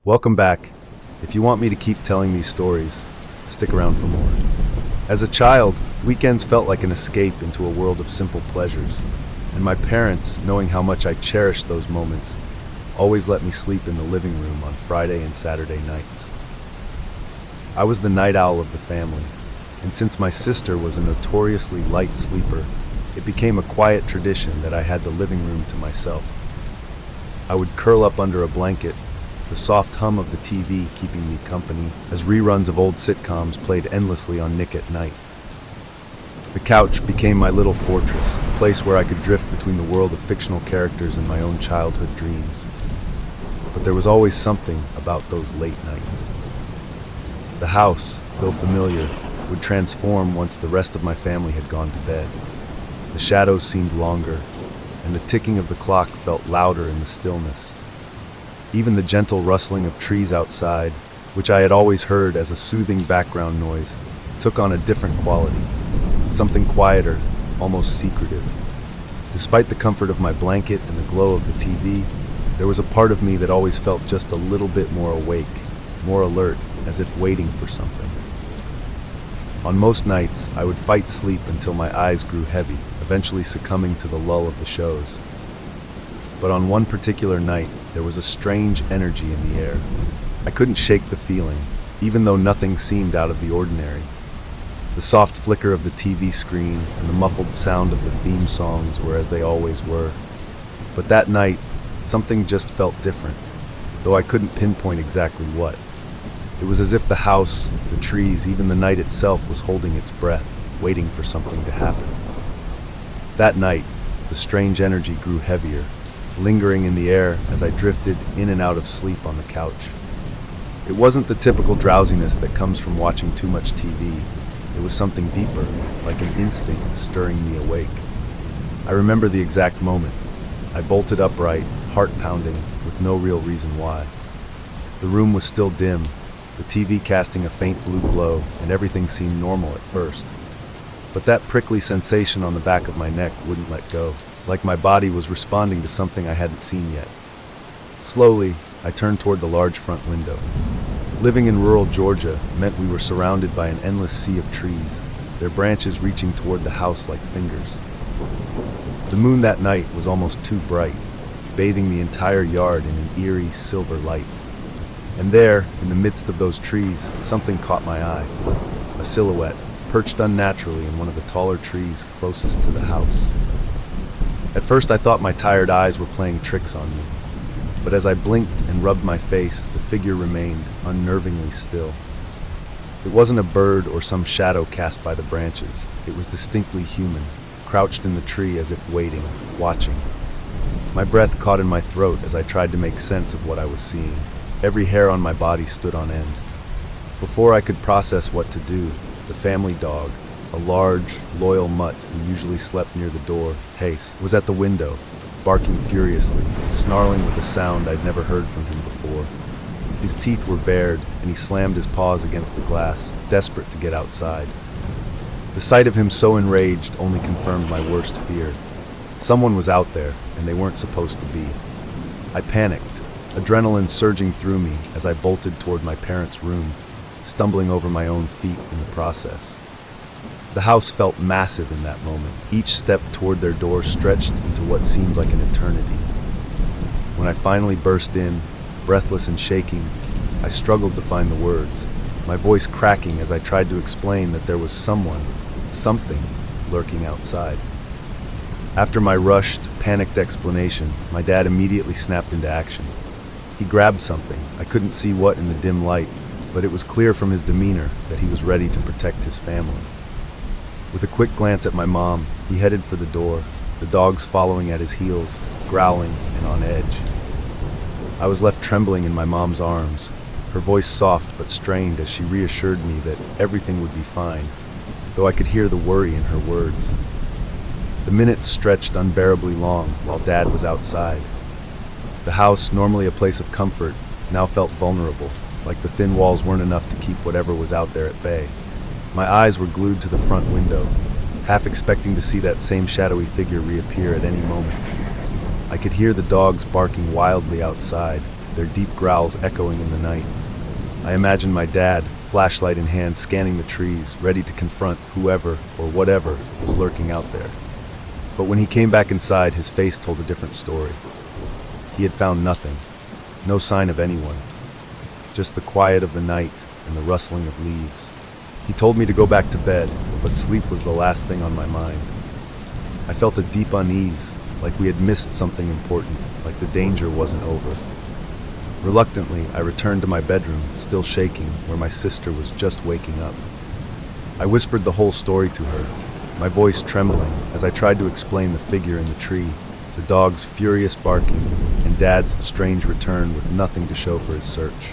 Welcome back. If you want me to keep telling these stories, stick around for more. As a child, weekends felt like an escape into a world of simple pleasures, and my parents, knowing how much I cherished those moments, always let me sleep in the living room on Friday and Saturday nights. I was the night owl of the family, and since my sister was a notoriously light sleeper, it became a quiet tradition that I had the living room to myself. I would curl up under a blanket, the soft hum of the TV keeping me company as reruns of old sitcoms played endlessly on Nick at Night. The couch became my little fortress, a place where I could drift between the world of fictional characters and my own childhood dreams. But there was always something about those late nights. The house, though familiar, would transform once the rest of my family had gone to bed. The shadows seemed longer, and the ticking of the clock felt louder in the stillness. Even the gentle rustling of trees outside, which I had always heard as a soothing background noise, took on a different quality, something quieter, almost secretive. Despite the comfort of my blanket and the glow of the TV, there was a part of me that always felt just a little bit more awake, more alert, as if waiting for something. On most nights, I would fight sleep until my eyes grew heavy, eventually succumbing to the lull of the shows. But on one particular night, there was a strange energy in the air. I couldn't shake the feeling, even though nothing seemed out of the ordinary. The soft flicker of the TV screen and the muffled sound of the theme songs were as they always were. But that night, something just felt different, though I couldn't pinpoint exactly what. It was as if the house, the trees, even the night itself was holding its breath, waiting for something to happen. That night, the strange energy grew heavier, lingering in the air as I drifted in and out of sleep on the couch. It wasn't the typical drowsiness that comes from watching too much TV. It was something deeper, like an instinct stirring me awake. I remember the exact moment. I bolted upright, heart pounding, with no real reason why. The room was still dim, the TV casting a faint blue glow, and everything seemed normal at first. But that prickly sensation on the back of my neck wouldn't let go, like my body was responding to something I hadn't seen yet. Slowly, I turned toward the large front window. Living in rural Georgia meant we were surrounded by an endless sea of trees, their branches reaching toward the house like fingers. The moon that night was almost too bright, bathing the entire yard in an eerie silver light. And there, in the midst of those trees, something caught my eye. A silhouette, perched unnaturally in one of the taller trees closest to the house. At first I thought my tired eyes were playing tricks on me, but as I blinked and rubbed my face, the figure remained unnervingly still. It wasn't a bird or some shadow cast by the branches. It was distinctly human, crouched in the tree as if waiting, watching. My breath caught in my throat as I tried to make sense of what I was seeing. Every hair on my body stood on end. Before I could process what to do, the family dog, a large, loyal mutt who usually slept near the door, Pace, was at the window, barking furiously, snarling with a sound I'd never heard from him before. His teeth were bared, and he slammed his paws against the glass, desperate to get outside. The sight of him so enraged only confirmed my worst fear. Someone was out there, and they weren't supposed to be. I panicked, adrenaline surging through me as I bolted toward my parents' room, stumbling over my own feet in the process. The house felt massive in that moment. Each step toward their door stretched into what seemed like an eternity. When I finally burst in, breathless and shaking, I struggled to find the words, my voice cracking as I tried to explain that there was someone, something, lurking outside. After my rushed, panicked explanation, my dad immediately snapped into action. He grabbed something. I couldn't see what in the dim light, but it was clear from his demeanor that he was ready to protect his family. With a quick glance at my mom, he headed for the door, the dogs following at his heels, growling and on edge. I was left trembling in my mom's arms, her voice soft but strained as she reassured me that everything would be fine, though I could hear the worry in her words. The minutes stretched unbearably long while Dad was outside. The house, normally a place of comfort, now felt vulnerable, like the thin walls weren't enough to keep whatever was out there at bay. My eyes were glued to the front window, half expecting to see that same shadowy figure reappear at any moment. I could hear the dogs barking wildly outside, their deep growls echoing in the night. I imagined my dad, flashlight in hand, scanning the trees, ready to confront whoever or whatever was lurking out there. But when he came back inside, his face told a different story. He had found nothing, no sign of anyone, just the quiet of the night and the rustling of leaves. He told me to go back to bed, but sleep was the last thing on my mind. I felt a deep unease, like we had missed something important, like the danger wasn't over. Reluctantly, I returned to my bedroom, still shaking, where my sister was just waking up. I whispered the whole story to her, my voice trembling as I tried to explain the figure in the tree, the dog's furious barking, and Dad's strange return with nothing to show for his search.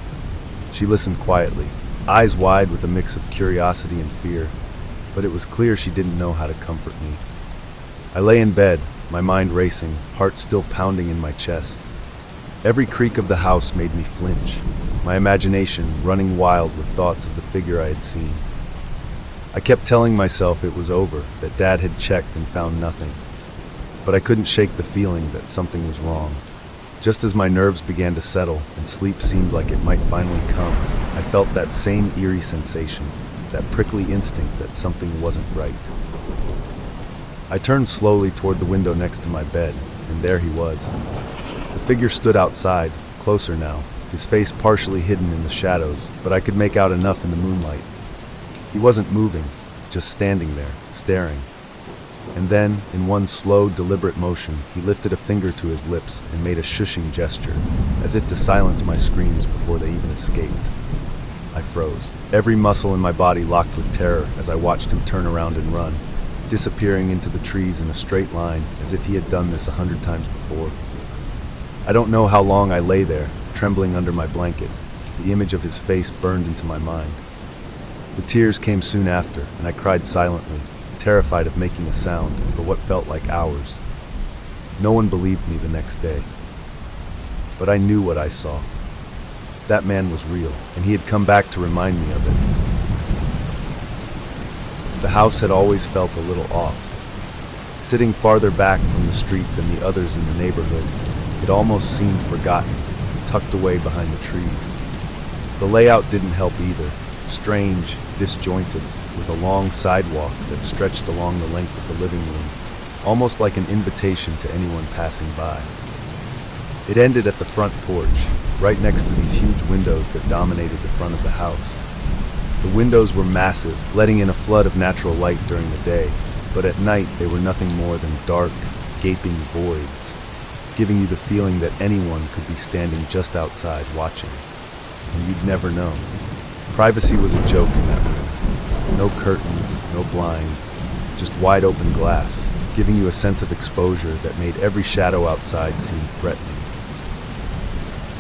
She listened quietly, eyes wide with a mix of curiosity and fear, but it was clear she didn't know how to comfort me. I lay in bed, my mind racing, heart still pounding in my chest. Every creak of the house made me flinch, my imagination running wild with thoughts of the figure I had seen. I kept telling myself it was over, that Dad had checked and found nothing. But I couldn't shake the feeling that something was wrong. Just as my nerves began to settle and sleep seemed like it might finally come, I felt that same eerie sensation, that prickly instinct that something wasn't right. I turned slowly toward the window next to my bed, and there he was. The figure stood outside, closer now, his face partially hidden in the shadows, but I could make out enough in the moonlight. He wasn't moving, just standing there, staring. And then, in one slow, deliberate motion, he lifted a finger to his lips and made a shushing gesture, as if to silence my screams before they even escaped. I froze, every muscle in my body locked with terror as I watched him turn around and run, disappearing into the trees in a straight line, as if he had done this 100 times before. I don't know how long I lay there, trembling under my blanket. The image of his face burned into my mind. The tears came soon after, and I cried silently, terrified of making a sound for what felt like hours. No one believed me the next day. But I knew what I saw. That man was real, and he had come back to remind me of it. The house had always felt a little off. Sitting farther back from the street than the others in the neighborhood, it almost seemed forgotten, tucked away behind the trees. The layout didn't help either, strange, disjointed, with a long sidewalk that stretched along the length of the living room, almost like an invitation to anyone passing by. It ended at the front porch, right next to these huge windows that dominated the front of the house. The windows were massive, letting in a flood of natural light during the day, but at night they were nothing more than dark, gaping voids, giving you the feeling that anyone could be standing just outside watching, and you'd never know. Privacy was a joke in that room. No curtains, no blinds, just wide open glass, giving you a sense of exposure that made every shadow outside seem threatening.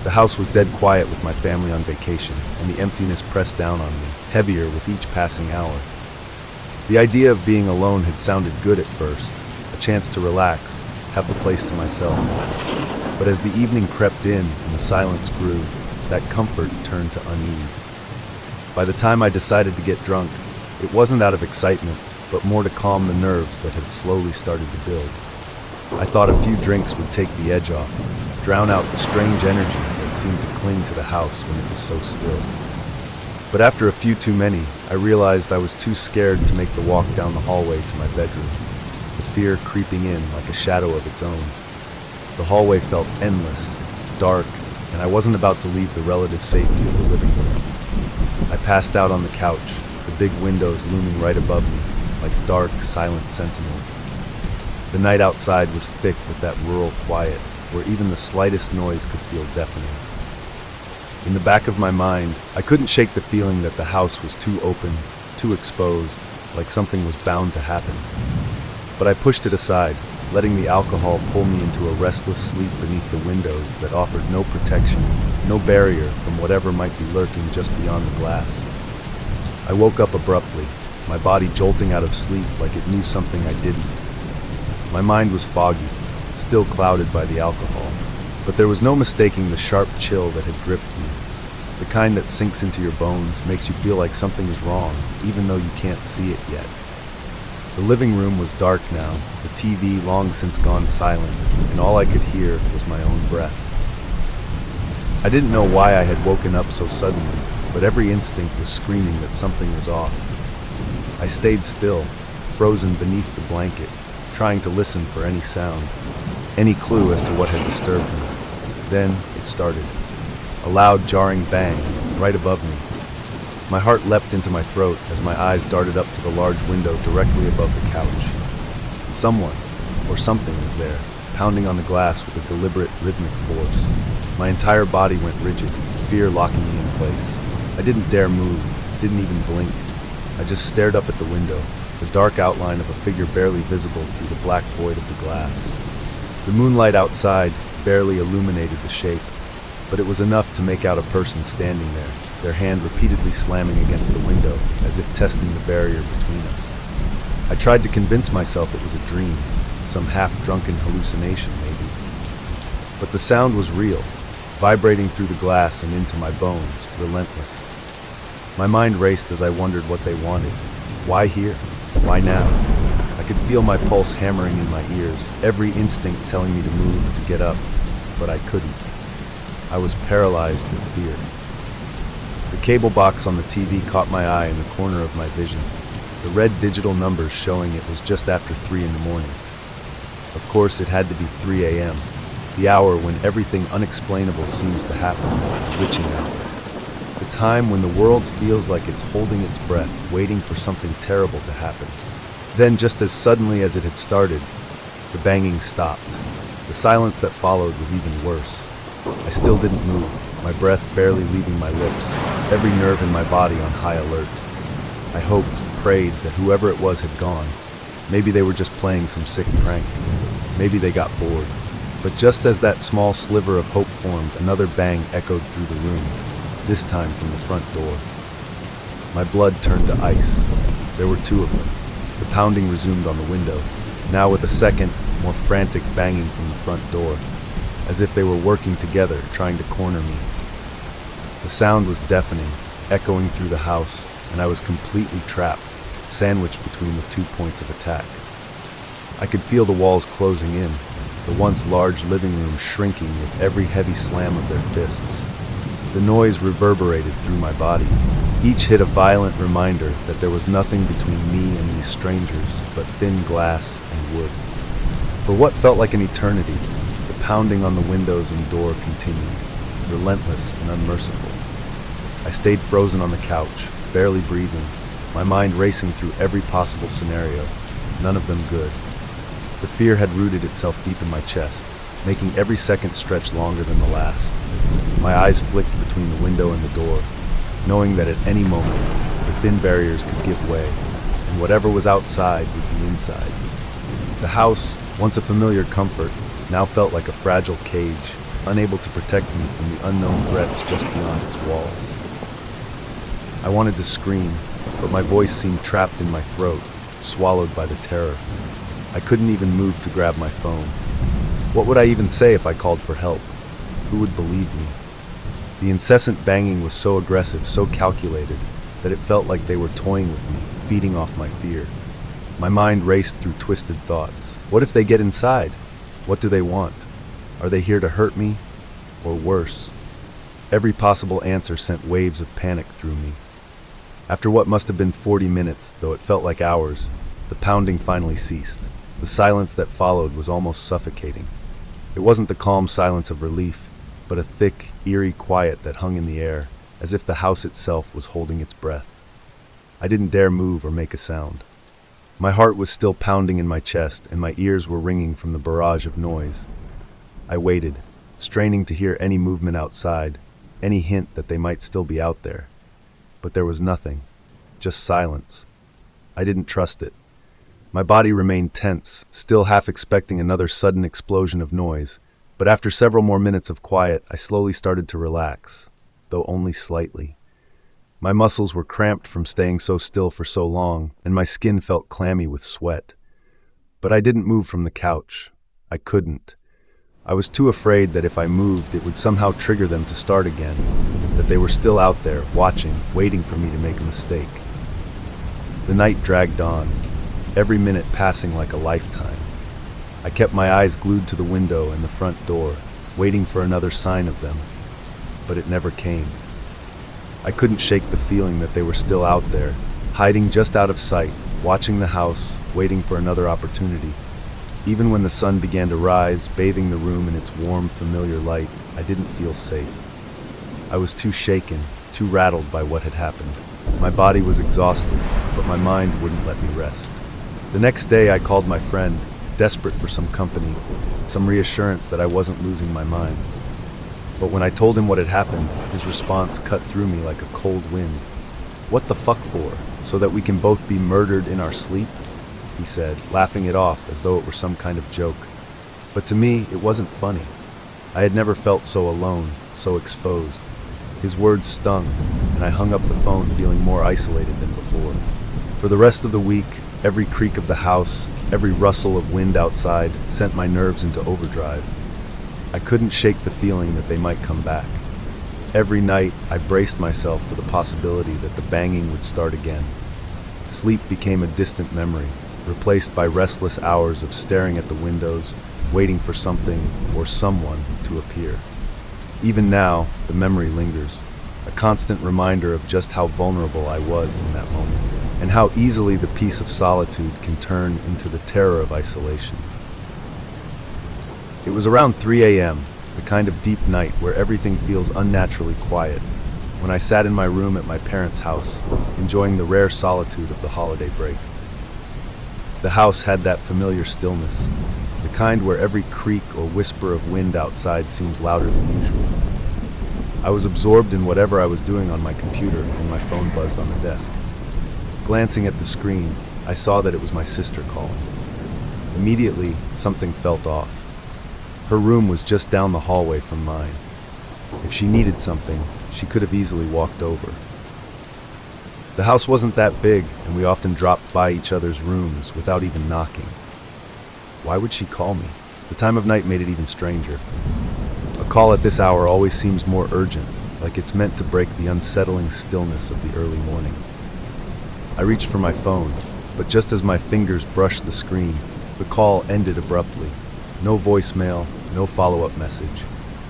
The house was dead quiet with my family on vacation, and the emptiness pressed down on me, heavier with each passing hour. The idea of being alone had sounded good at first, a chance to relax, have the place to myself. But as the evening crept in and the silence grew, that comfort turned to unease. By the time I decided to get drunk, it wasn't out of excitement, but more to calm the nerves that had slowly started to build. I thought a few drinks would take the edge off, drown out the strange energy that seemed to cling to the house when it was so still. But after a few too many, I realized I was too scared to make the walk down the hallway to my bedroom, the fear creeping in like a shadow of its own. The hallway felt endless, dark, and I wasn't about to leave the relative safety of the living room. I passed out on the couch, the big windows looming right above me, like dark, silent sentinels. The night outside was thick with that rural quiet, where even the slightest noise could feel deafening. In the back of my mind, I couldn't shake the feeling that the house was too open, too exposed, like something was bound to happen. But I pushed it aside, letting the alcohol pull me into a restless sleep beneath the windows that offered no protection, no barrier from whatever might be lurking just beyond the glass. I woke up abruptly, my body jolting out of sleep like it knew something I didn't. My mind was foggy, still clouded by the alcohol, but there was no mistaking the sharp chill that had gripped me, the kind that sinks into your bones, makes you feel like something is wrong, even though you can't see it yet. The living room was dark now, the TV long since gone silent, and all I could hear was my own breath. I didn't know why I had woken up so suddenly, but every instinct was screaming that something was off. I stayed still, frozen beneath the blanket, trying to listen for any sound, any clue as to what had disturbed me. Then it started. A loud, jarring bang, right above me. My heart leapt into my throat as my eyes darted up to the large window directly above the couch. Someone, or something, was there, pounding on the glass with a deliberate, rhythmic force. My entire body went rigid, fear locking me in place. I didn't dare move, didn't even blink. I just stared up at the window, the dark outline of a figure barely visible through the black void of the glass. The moonlight outside barely illuminated the shape, but it was enough to make out a person standing there, their hand repeatedly slamming against the window, as if testing the barrier between us. I tried to convince myself it was a dream, some half-drunken hallucination maybe. But the sound was real, vibrating through the glass and into my bones, relentless. My mind raced as I wondered what they wanted. Why here? Why now? I could feel my pulse hammering in my ears, every instinct telling me to move, to get up, but I couldn't. I was paralyzed with fear. The cable box on the TV caught my eye in the corner of my vision, the red digital numbers showing it was just after 3 in the morning. Of course, it had to be 3 a.m., the hour when everything unexplainable seems to happen, the witching hour. The time when the world feels like it's holding its breath, waiting for something terrible to happen. Then, just as suddenly as it had started, the banging stopped. The silence that followed was even worse. I still didn't move, my breath barely leaving my lips, every nerve in my body on high alert. I hoped, prayed that whoever it was had gone. Maybe they were just playing some sick prank. Maybe they got bored. But just as that small sliver of hope formed, another bang echoed through the room, this time from the front door. My blood turned to ice. There were 2 of them. The pounding resumed on the window, now with a second, more frantic banging from the front door, as if they were working together, trying to corner me. The sound was deafening, echoing through the house, and I was completely trapped, sandwiched between the 2 points of attack. I could feel the walls closing in, the once large living room shrinking with every heavy slam of their fists. The noise reverberated through my body. Each hit a violent reminder that there was nothing between me and these strangers but thin glass and wood. For what felt like an eternity, the pounding on the windows and door continued, relentless and unmerciful. I stayed frozen on the couch, barely breathing, my mind racing through every possible scenario, none of them good. The fear had rooted itself deep in my chest, making every second stretch longer than the last. My eyes flicked between the window and the door, knowing that at any moment, the thin barriers could give way, and whatever was outside would be inside. The house, once a familiar comfort, now felt like a fragile cage, unable to protect me from the unknown threats just beyond its walls. I wanted to scream, but my voice seemed trapped in my throat, swallowed by the terror. I couldn't even move to grab my phone. What would I even say if I called for help? Who would believe me? The incessant banging was so aggressive, so calculated, that it felt like they were toying with me, feeding off my fear. My mind raced through twisted thoughts. What if they get inside? What do they want? Are they here to hurt me? Or worse? Every possible answer sent waves of panic through me. After what must have been 40 minutes, though it felt like hours, the pounding finally ceased. The silence that followed was almost suffocating. It wasn't the calm silence of relief, but a thick, eerie quiet that hung in the air, as if the house itself was holding its breath. I didn't dare move or make a sound. My heart was still pounding in my chest, and my ears were ringing from the barrage of noise. I waited, straining to hear any movement outside, any hint that they might still be out there. But there was nothing, just silence. I didn't trust it. My body remained tense, still half expecting another sudden explosion of noise, but after several more minutes of quiet, I slowly started to relax, though only slightly. My muscles were cramped from staying so still for so long, and my skin felt clammy with sweat. But I didn't move from the couch. I couldn't. I was too afraid that if I moved, it would somehow trigger them to start again, that they were still out there, watching, waiting for me to make a mistake. The night dragged on, every minute passing like a lifetime. I kept my eyes glued to the window and the front door, waiting for another sign of them. but it never came. I couldn't shake the feeling that they were still out there, hiding just out of sight, watching the house, waiting for another opportunity. Even when the sun began to rise, bathing the room in its warm, familiar light, I didn't feel safe. I was too shaken, too rattled by what had happened. My body was exhausted, but my mind wouldn't let me rest. The next day I called my friend, desperate for some company, some reassurance that I wasn't losing my mind. But when I told him what had happened, his response cut through me like a cold wind. "What the fuck for? So that we can both be murdered in our sleep?" he said, laughing it off as though it were some kind of joke. But to me, it wasn't funny. I had never felt so alone, so exposed. His words stung, and I hung up the phone feeling more isolated than before. For the rest of the week, every creak of the house, every rustle of wind outside sent my nerves into overdrive. I couldn't shake the feeling that they might come back. Every night, I braced myself for the possibility that the banging would start again. Sleep became a distant memory, replaced by restless hours of staring at the windows, waiting for something or someone to appear. Even now, the memory lingers, a constant reminder of just how vulnerable I was in that moment, and how easily the peace of solitude can turn into the terror of isolation. It was around 3 a.m., the kind of deep night where everything feels unnaturally quiet, when I sat in my room at my parents' house, enjoying the rare solitude of the holiday break. The house had that familiar stillness, the kind where every creak or whisper of wind outside seems louder than usual. I was absorbed in whatever I was doing on my computer when my phone buzzed on the desk. Glancing at the screen, I saw that it was my sister calling. Immediately, something felt off. Her room was just down the hallway from mine. If she needed something, she could have easily walked over. The house wasn't that big, and we often dropped by each other's rooms without even knocking. Why would she call me? The time of night made it even stranger. A call at this hour always seems more urgent, like it's meant to break the unsettling stillness of the early morning. I reached for my phone, but just as my fingers brushed the screen, the call ended abruptly. No voicemail, no follow-up message.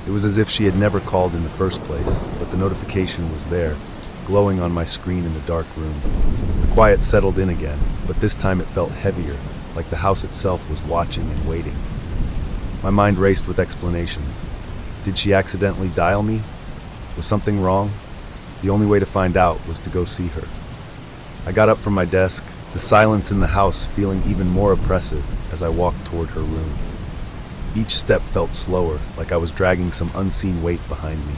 It was as if she had never called in the first place, but the notification was there, glowing on my screen in the dark room. The quiet settled in again, but this time it felt heavier, like the house itself was watching and waiting. My mind raced with explanations. Did she accidentally dial me? Was something wrong? The only way to find out was to go see her. I got up from my desk, the silence in the house feeling even more oppressive as I walked toward her room. Each step felt slower, like I was dragging some unseen weight behind me.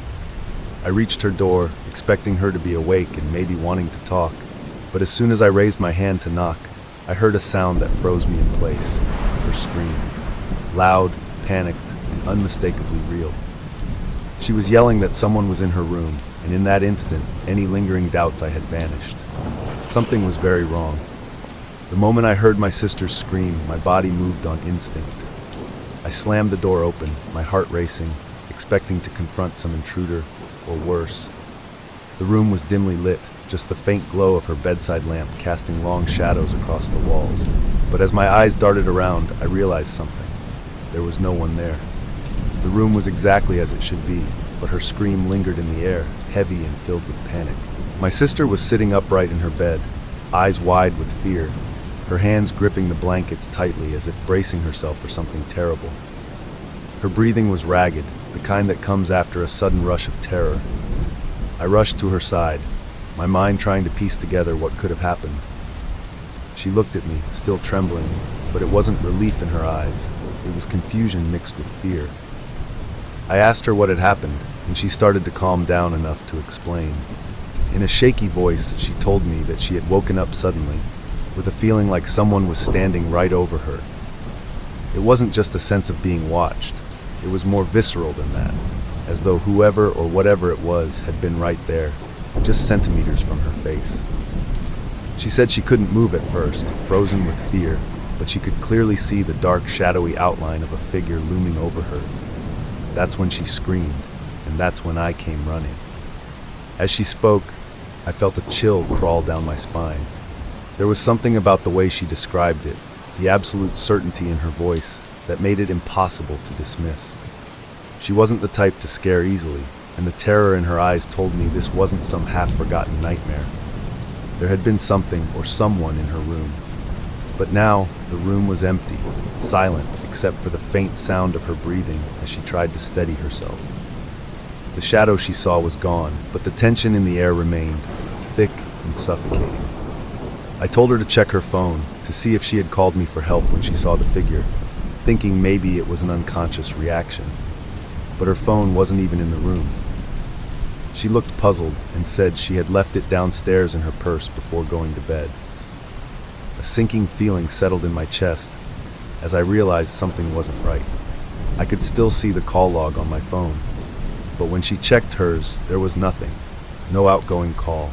I reached her door, expecting her to be awake and maybe wanting to talk, but as soon as I raised my hand to knock, I heard a sound that froze me in place. Her scream. Loud, panicked, and unmistakably real. She was yelling that someone was in her room, and in that instant, any lingering doubts I had vanished. Something was very wrong. The moment I heard my sister's scream, my body moved on instinct. I slammed the door open, my heart racing, expecting to confront some intruder, or worse. The room was dimly lit, just the faint glow of her bedside lamp casting long shadows across the walls. But as my eyes darted around, I realized something. There was no one there. The room was exactly as it should be, but her scream lingered in the air, heavy and filled with panic. My sister was sitting upright in her bed, eyes wide with fear, her hands gripping the blankets tightly as if bracing herself for something terrible. Her breathing was ragged, the kind that comes after a sudden rush of terror. I rushed to her side, my mind trying to piece together what could have happened. She looked at me, still trembling, but it wasn't relief in her eyes. It was confusion mixed with fear. I asked her what had happened, and she started to calm down enough to explain. In a shaky voice, she told me that she had woken up suddenly, with a feeling like someone was standing right over her. It wasn't just a sense of being watched. It was more visceral than that, as though whoever or whatever it was had been right there, just centimeters from her face. She said she couldn't move at first, frozen with fear, but she could clearly see the dark, shadowy outline of a figure looming over her. That's when she screamed, and that's when I came running. As she spoke, I felt a chill crawl down my spine. There was something about the way she described it, the absolute certainty in her voice, that made it impossible to dismiss. She wasn't the type to scare easily, and the terror in her eyes told me this wasn't some half-forgotten nightmare. There had been something or someone in her room. But now, the room was empty, silent except for the faint sound of her breathing as she tried to steady herself. The shadow she saw was gone, but the tension in the air remained, thick and suffocating. I told her to check her phone, to see if she had called me for help when she saw the figure, thinking maybe it was an unconscious reaction. But her phone wasn't even in the room. She looked puzzled and said she had left it downstairs in her purse before going to bed. A sinking feeling settled in my chest as I realized something wasn't right. I could still see the call log on my phone, but when she checked hers, there was nothing. No outgoing call,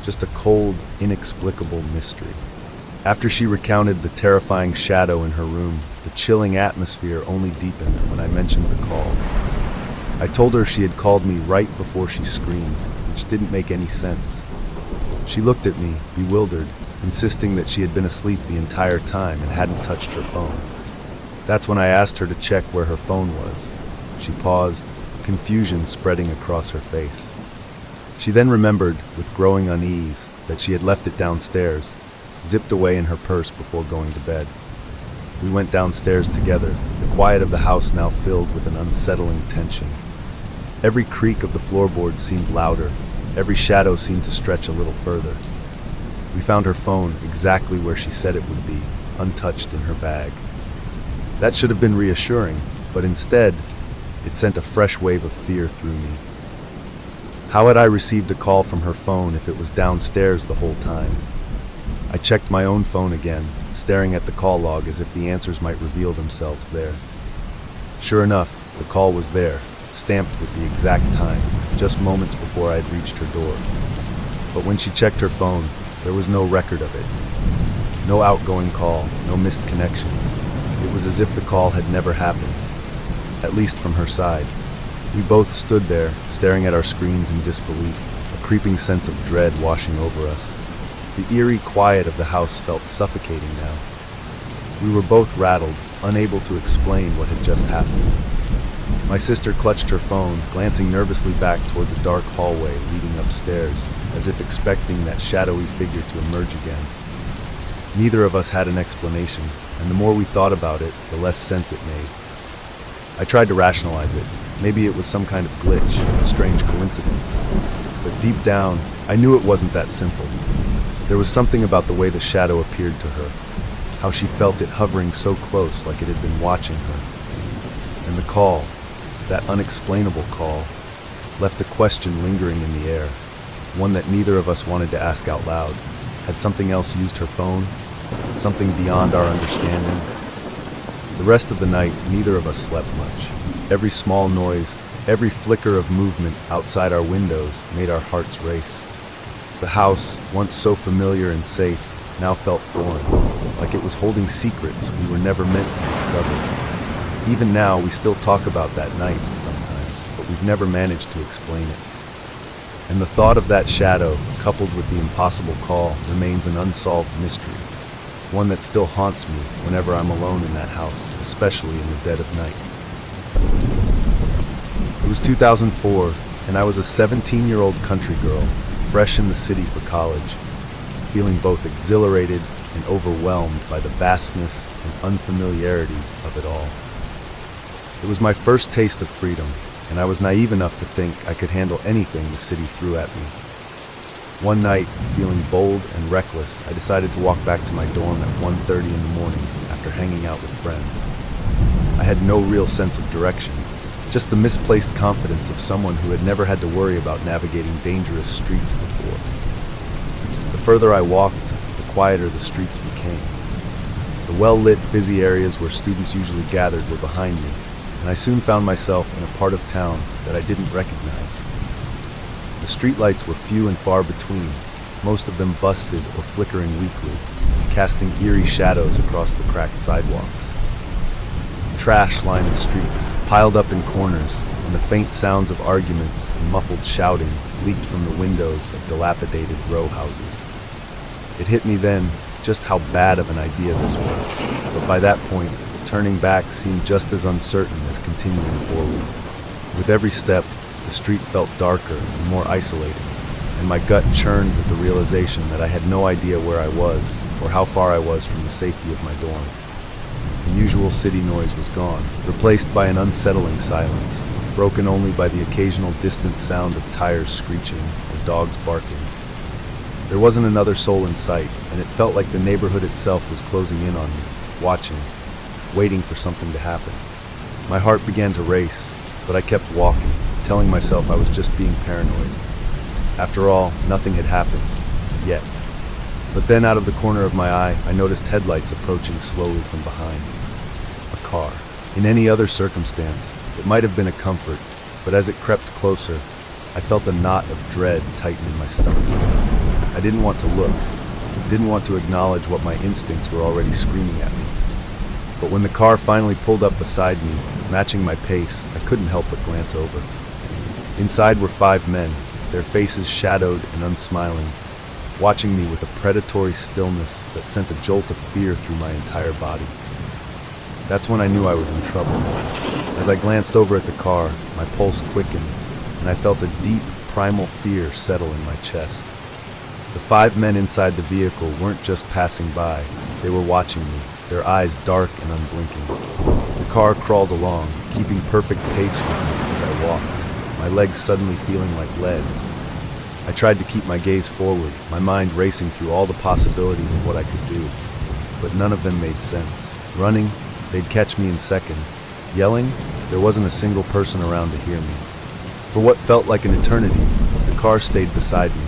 just a cold, inexplicable mystery. After she recounted the terrifying shadow in her room, the chilling atmosphere only deepened when I mentioned the call. I told her she had called me right before she screamed, which didn't make any sense. She looked at me, bewildered, insisting that she had been asleep the entire time and hadn't touched her phone. That's when I asked her to check where her phone was. She paused, confusion spreading across her face. She then remembered, with growing unease, that she had left it downstairs, zipped away in her purse before going to bed. We went downstairs together, the quiet of the house now filled with an unsettling tension. Every creak of the floorboards seemed louder, every shadow seemed to stretch a little further. We found her phone exactly where she said it would be, untouched in her bag. That should have been reassuring, but instead, it sent a fresh wave of fear through me. How had I received a call from her phone if it was downstairs the whole time? I checked my own phone again, staring at the call log as if the answers might reveal themselves there. Sure enough, the call was there, stamped with the exact time, just moments before I had reached her door. But when she checked her phone, there was no record of it. No outgoing call, no missed connections. It was as if the call had never happened, at least from her side. We both stood there, staring at our screens in disbelief, a creeping sense of dread washing over us. The eerie quiet of the house felt suffocating now. We were both rattled, unable to explain what had just happened. My sister clutched her phone, glancing nervously back toward the dark hallway leading upstairs, as if expecting that shadowy figure to emerge again. Neither of us had an explanation, and the more we thought about it, the less sense it made. I tried to rationalize it. Maybe it was some kind of glitch, a strange coincidence. But deep down, I knew it wasn't that simple. There was something about the way the shadow appeared to her, how she felt it hovering so close like it had been watching her. And the call, that unexplainable call, left a question lingering in the air, one that neither of us wanted to ask out loud. Had something else used her phone? Something beyond our understanding? The rest of the night, neither of us slept much. Every small noise, every flicker of movement outside our windows made our hearts race. The house, once so familiar and safe, now felt foreign, like it was holding secrets we were never meant to discover. Even now, we still talk about that night sometimes, but we've never managed to explain it. And the thought of that shadow, coupled with the impossible call, remains an unsolved mystery, one that still haunts me whenever I'm alone in that house, especially in the dead of night. It was 2004, and I was a 17-year-old country girl, fresh in the city for college, feeling both exhilarated and overwhelmed by the vastness and unfamiliarity of it all. It was my first taste of freedom, and I was naive enough to think I could handle anything the city threw at me. One night, feeling bold and reckless, I decided to walk back to my dorm at 1:30 in the morning after hanging out with friends. I had no real sense of direction, just the misplaced confidence of someone who had never had to worry about navigating dangerous streets before. The further I walked, the quieter the streets became. The well-lit, busy areas where students usually gathered were behind me, and I soon found myself in a part of town that I didn't recognize. The streetlights were few and far between, most of them busted or flickering weakly, casting eerie shadows across the cracked sidewalks. Trash lined the streets, piled up in corners, and the faint sounds of arguments and muffled shouting leaked from the windows of dilapidated row houses. It hit me then just how bad of an idea this was, but by that point, turning back seemed just as uncertain as continuing forward. With every step, the street felt darker and more isolated, and my gut churned with the realization that I had no idea where I was or how far I was from the safety of my dorm. The usual city noise was gone, replaced by an unsettling silence, broken only by the occasional distant sound of tires screeching or dogs barking. There wasn't another soul in sight, and it felt like the neighborhood itself was closing in on me, watching, waiting for something to happen. My heart began to race, but I kept walking, telling myself I was just being paranoid. After all, nothing had happened, yet. But then out of the corner of my eye, I noticed headlights approaching slowly from behind. A car. In any other circumstance, it might have been a comfort, but as it crept closer, I felt a knot of dread tighten in my stomach. I didn't want to look, didn't want to acknowledge what my instincts were already screaming at me. But when the car finally pulled up beside me, matching my pace, I couldn't help but glance over. Inside were 5 men, their faces shadowed and unsmiling, watching me with a predatory stillness that sent a jolt of fear through my entire body. That's when I knew I was in trouble. As I glanced over at the car, my pulse quickened, and I felt a deep, primal fear settle in my chest. The 5 men inside the vehicle weren't just passing by, they were watching me, their eyes dark and unblinking. The car crawled along, keeping perfect pace with me as I walked, my legs suddenly feeling like lead. I tried to keep my gaze forward, my mind racing through all the possibilities of what I could do, but none of them made sense. Running, they'd catch me in seconds. Yelling, there wasn't a single person around to hear me. For what felt like an eternity, the car stayed beside me,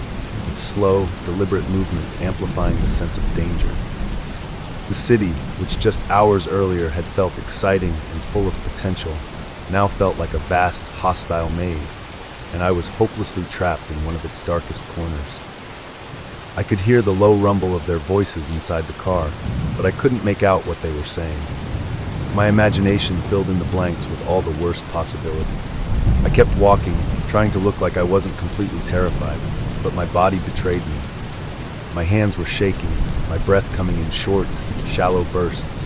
its slow, deliberate movements amplifying the sense of danger. The city, which just hours earlier had felt exciting and full of potential, now felt like a vast, hostile maze, and I was hopelessly trapped in one of its darkest corners. I could hear the low rumble of their voices inside the car, but I couldn't make out what they were saying. My imagination filled in the blanks with all the worst possibilities. I kept walking, trying to look like I wasn't completely terrified, but my body betrayed me. My hands were shaking, my breath coming in short, shallow bursts.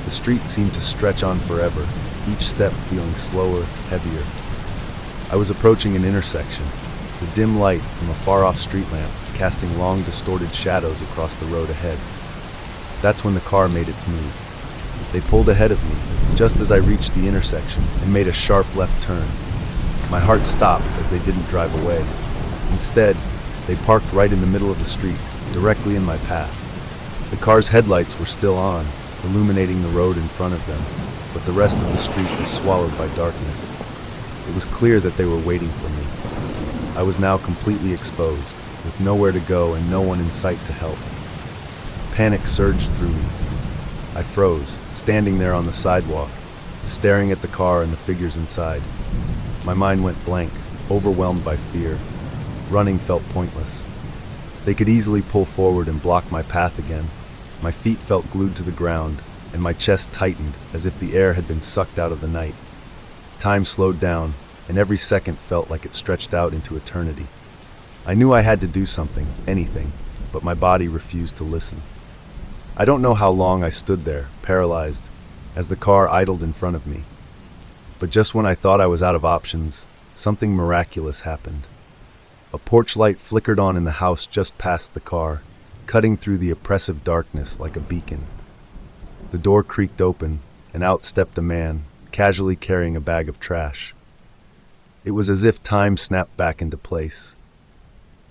The street seemed to stretch on forever, each step feeling slower, heavier. I was approaching an intersection, the dim light from a far-off street lamp casting long, distorted shadows across the road ahead. That's when the car made its move. They pulled ahead of me, just as I reached the intersection, and made a sharp left turn. My heart stopped as they didn't drive away. Instead, they parked right in the middle of the street, directly in my path. The car's headlights were still on, illuminating the road in front of them, but the rest of the street was swallowed by darkness. It was clear that they were waiting for me. I was now completely exposed, with nowhere to go and no one in sight to help. Panic surged through me. I froze, standing there on the sidewalk, staring at the car and the figures inside. My mind went blank, overwhelmed by fear. Running felt pointless. They could easily pull forward and block my path again. My feet felt glued to the ground, and my chest tightened as if the air had been sucked out of the night. Time slowed down, and every second felt like it stretched out into eternity. I knew I had to do something, anything, but my body refused to listen. I don't know how long I stood there, paralyzed, as the car idled in front of me. But just when I thought I was out of options, something miraculous happened. A porch light flickered on in the house just past the car, cutting through the oppressive darkness like a beacon. The door creaked open, and out stepped a man, casually carrying a bag of trash. It was as if time snapped back into place.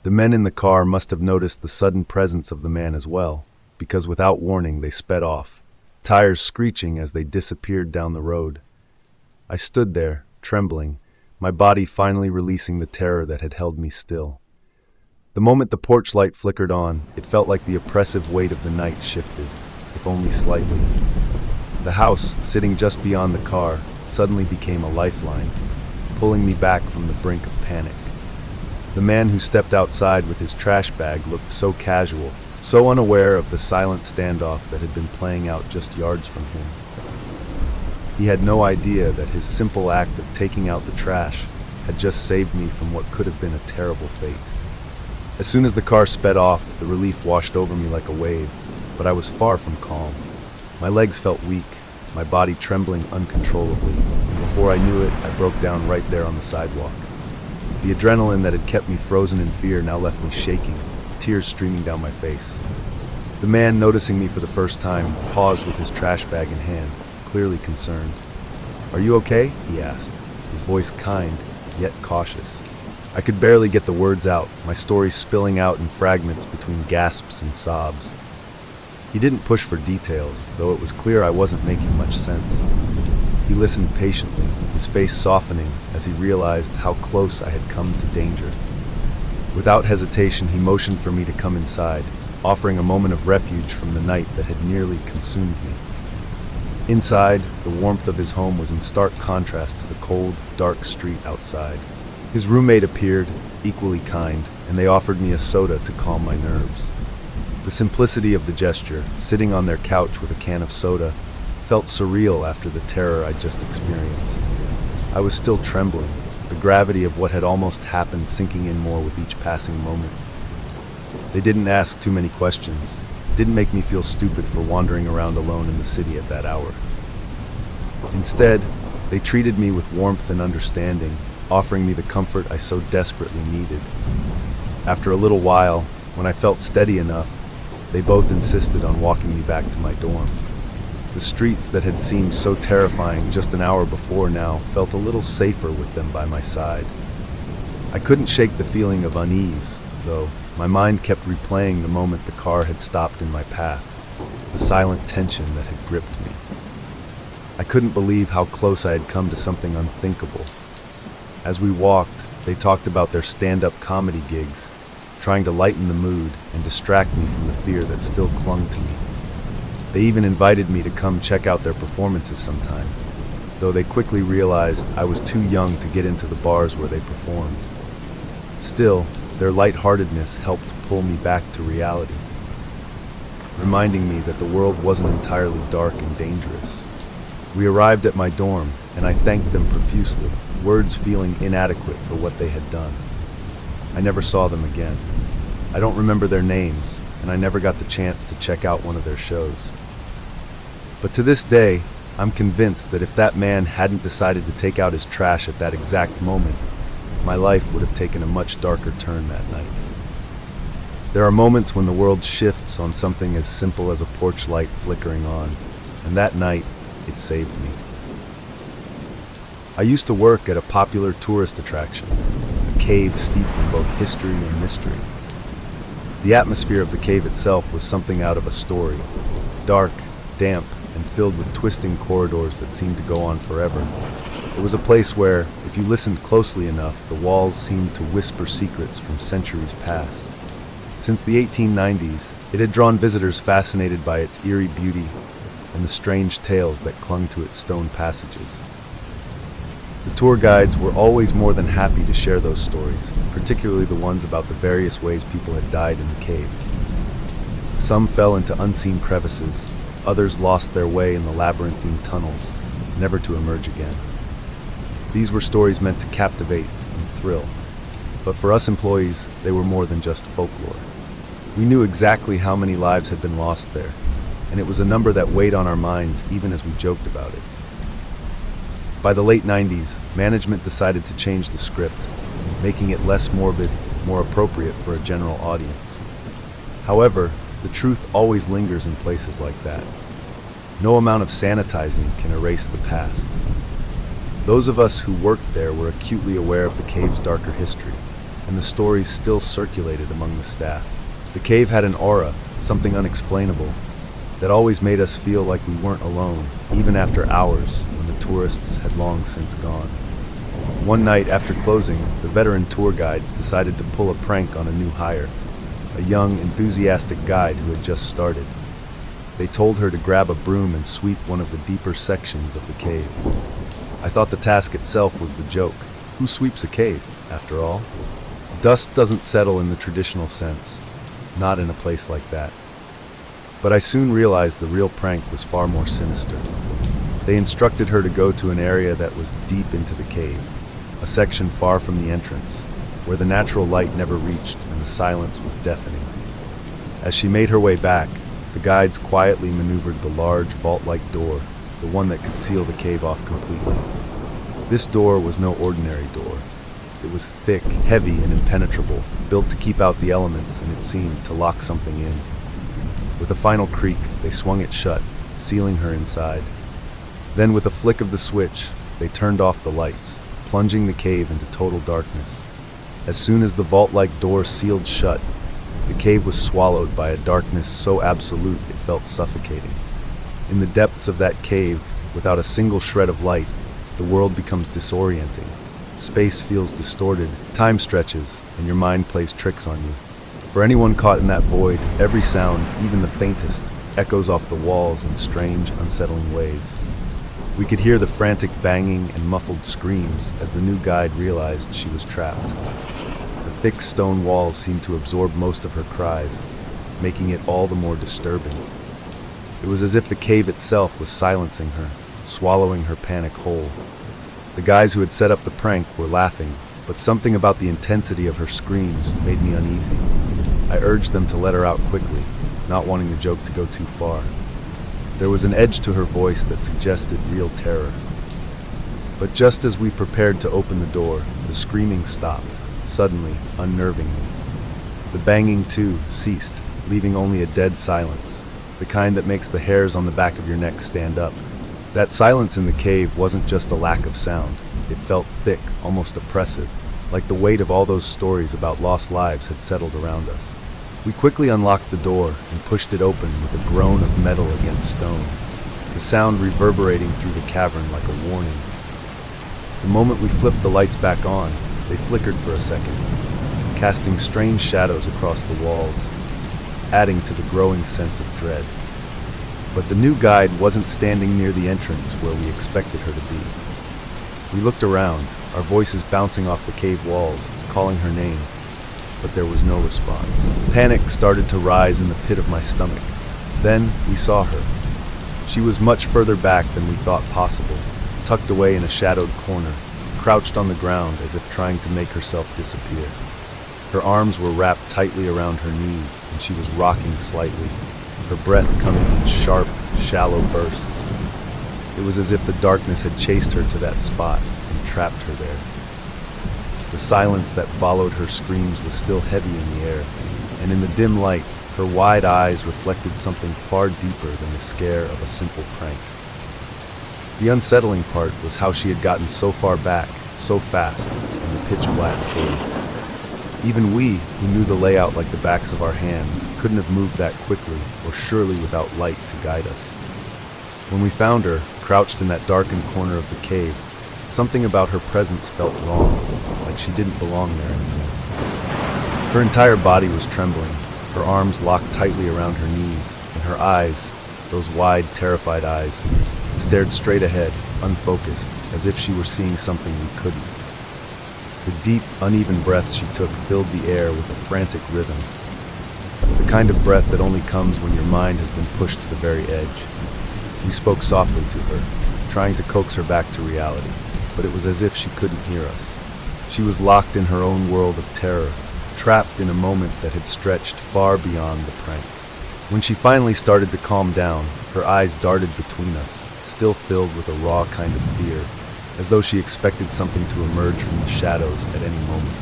The men in the car must have noticed the sudden presence of the man as well, because without warning they sped off, tires screeching as they disappeared down the road. I stood there, trembling, my body finally releasing the terror that had held me still. The moment the porch light flickered on, it felt like the oppressive weight of the night shifted, if only slightly. The house, sitting just beyond the car, suddenly became a lifeline, pulling me back from the brink of panic. The man who stepped outside with his trash bag looked so casual, so unaware of the silent standoff that had been playing out just yards from him. He had no idea that his simple act of taking out the trash had just saved me from what could have been a terrible fate. As soon as the car sped off, the relief washed over me like a wave, but I was far from calm. My legs felt weak, my body trembling uncontrollably. Before I knew it, I broke down right there on the sidewalk. The adrenaline that had kept me frozen in fear now left me shaking, tears streaming down my face. The man, noticing me for the first time, paused with his trash bag in hand, clearly concerned. "Are you okay?" he asked, his voice kind, yet cautious. I could barely get the words out, my story spilling out in fragments between gasps and sobs. He didn't push for details, though it was clear I wasn't making much sense. He listened patiently, his face softening as he realized how close I had come to danger. Without hesitation, he motioned for me to come inside, offering a moment of refuge from the night that had nearly consumed me. Inside, the warmth of his home was in stark contrast to the cold, dark street outside. His roommate appeared, equally kind, and they offered me a soda to calm my nerves. The simplicity of the gesture, sitting on their couch with a can of soda, felt surreal after the terror I'd just experienced. I was still trembling, the gravity of what had almost happened sinking in more with each passing moment. They didn't ask too many questions, didn't make me feel stupid for wandering around alone in the city at that hour. Instead, they treated me with warmth and understanding, offering me the comfort I so desperately needed. After a little while, when I felt steady enough, they both insisted on walking me back to my dorm. The streets that had seemed so terrifying just an hour before now felt a little safer with them by my side. I couldn't shake the feeling of unease, though. My mind kept replaying the moment the car had stopped in my path, the silent tension that had gripped me. I couldn't believe how close I had come to something unthinkable. As we walked, they talked about their stand-up comedy gigs, trying to lighten the mood and distract me from the fear that still clung to me. They even invited me to come check out their performances sometime, though they quickly realized I was too young to get into the bars where they performed. Still, their lightheartedness helped pull me back to reality, reminding me that the world wasn't entirely dark and dangerous. We arrived at my dorm, and I thanked them profusely, words feeling inadequate for what they had done. I never saw them again. I don't remember their names, and I never got the chance to check out one of their shows. But to this day, I'm convinced that if that man hadn't decided to take out his trash at that exact moment, my life would have taken a much darker turn that night. There are moments when the world shifts on something as simple as a porch light flickering on, and that night, it saved me. I used to work at a popular tourist attraction, a cave steeped in both history and mystery. The atmosphere of the cave itself was something out of a story, dark, damp, and filled with twisting corridors that seemed to go on forever. It was a place where, if you listened closely enough, the walls seemed to whisper secrets from centuries past. Since the 1890s, it had drawn visitors fascinated by its eerie beauty and the strange tales that clung to its stone passages. The tour guides were always more than happy to share those stories, particularly the ones about the various ways people had died in the cave. Some fell into unseen crevices, others lost their way in the labyrinthine tunnels, never to emerge again. These were stories meant to captivate and thrill, but for us employees, they were more than just folklore. We knew exactly how many lives had been lost there, and it was a number that weighed on our minds even as we joked about it. By the late 90s, management decided to change the script, making it less morbid, more appropriate for a general audience. However, the truth always lingers in places like that. No amount of sanitizing can erase the past. Those of us who worked there were acutely aware of the cave's darker history, and the stories still circulated among the staff. The cave had an aura, something unexplainable, that always made us feel like we weren't alone, even after hours when the tourists had long since gone. One night after closing, the veteran tour guides decided to pull a prank on a new hire, a young, enthusiastic guide who had just started. They told her to grab a broom and sweep one of the deeper sections of the cave. I thought the task itself was the joke. Who sweeps a cave, after all? Dust doesn't settle in the traditional sense, not in a place like that. But I soon realized the real prank was far more sinister. They instructed her to go to an area that was deep into the cave, a section far from the entrance, where the natural light never reached and the silence was deafening. As she made her way back, the guides quietly maneuvered the large vault-like door, the one that could seal the cave off completely. This door was no ordinary door. It was thick, heavy, and impenetrable, built to keep out the elements, and it seemed to lock something in. With a final creak, they swung it shut, sealing her inside. Then, with a flick of the switch, they turned off the lights, plunging the cave into total darkness. As soon as the vault-like door sealed shut, the cave was swallowed by a darkness so absolute it felt suffocating. In the depths of that cave, without a single shred of light, the world becomes disorienting. Space feels distorted, time stretches, and your mind plays tricks on you. For anyone caught in that void, every sound, even the faintest, echoes off the walls in strange, unsettling ways. We could hear the frantic banging and muffled screams as the new guide realized she was trapped. The thick stone walls seemed to absorb most of her cries, making it all the more disturbing. It was as if the cave itself was silencing her, swallowing her panic whole. The guys who had set up the prank were laughing, but something about the intensity of her screams made me uneasy. I urged them to let her out quickly, not wanting the joke to go too far. There was an edge to her voice that suggested real terror. But just as we prepared to open the door, the screaming stopped, suddenly, unnervingly. The banging, too, ceased, leaving only a dead silence, the kind that makes the hairs on the back of your neck stand up. That silence in the cave wasn't just a lack of sound. It felt thick, almost oppressive, like the weight of all those stories about lost lives had settled around us. We quickly unlocked the door and pushed it open with a groan of metal against stone, the sound reverberating through the cavern like a warning. The moment we flipped the lights back on, they flickered for a second, casting strange shadows across the walls, adding to the growing sense of dread. But the new guide wasn't standing near the entrance where we expected her to be. We looked around, our voices bouncing off the cave walls, calling her name, but there was no response. Panic started to rise in the pit of my stomach. Then we saw her. She was much further back than we thought possible, tucked away in a shadowed corner, crouched on the ground as if trying to make herself disappear. Her arms were wrapped tightly around her knees, and she was rocking slightly, her breath coming in sharp, shallow bursts. It was as if the darkness had chased her to that spot and trapped her there. The silence that followed her screams was still heavy in the air, and in the dim light, her wide eyes reflected something far deeper than the scare of a simple prank. The unsettling part was how she had gotten so far back, so fast, in the pitch-black cave. Even we, who knew the layout like the backs of our hands, couldn't have moved that quickly or surely without light to guide us. When we found her, crouched in that darkened corner of the cave, something about her presence felt wrong, like she didn't belong there anymore. Her entire body was trembling, her arms locked tightly around her knees, and her eyes, those wide, terrified eyes, stared straight ahead, unfocused, as if she were seeing something we couldn't. The deep, uneven breaths she took filled the air with a frantic rhythm, the kind of breath that only comes when your mind has been pushed to the very edge. We spoke softly to her, trying to coax her back to reality, but it was as if she couldn't hear us. She was locked in her own world of terror, trapped in a moment that had stretched far beyond the prank. When she finally started to calm down, her eyes darted between us, still filled with a raw kind of fear, as though she expected something to emerge from the shadows at any moment.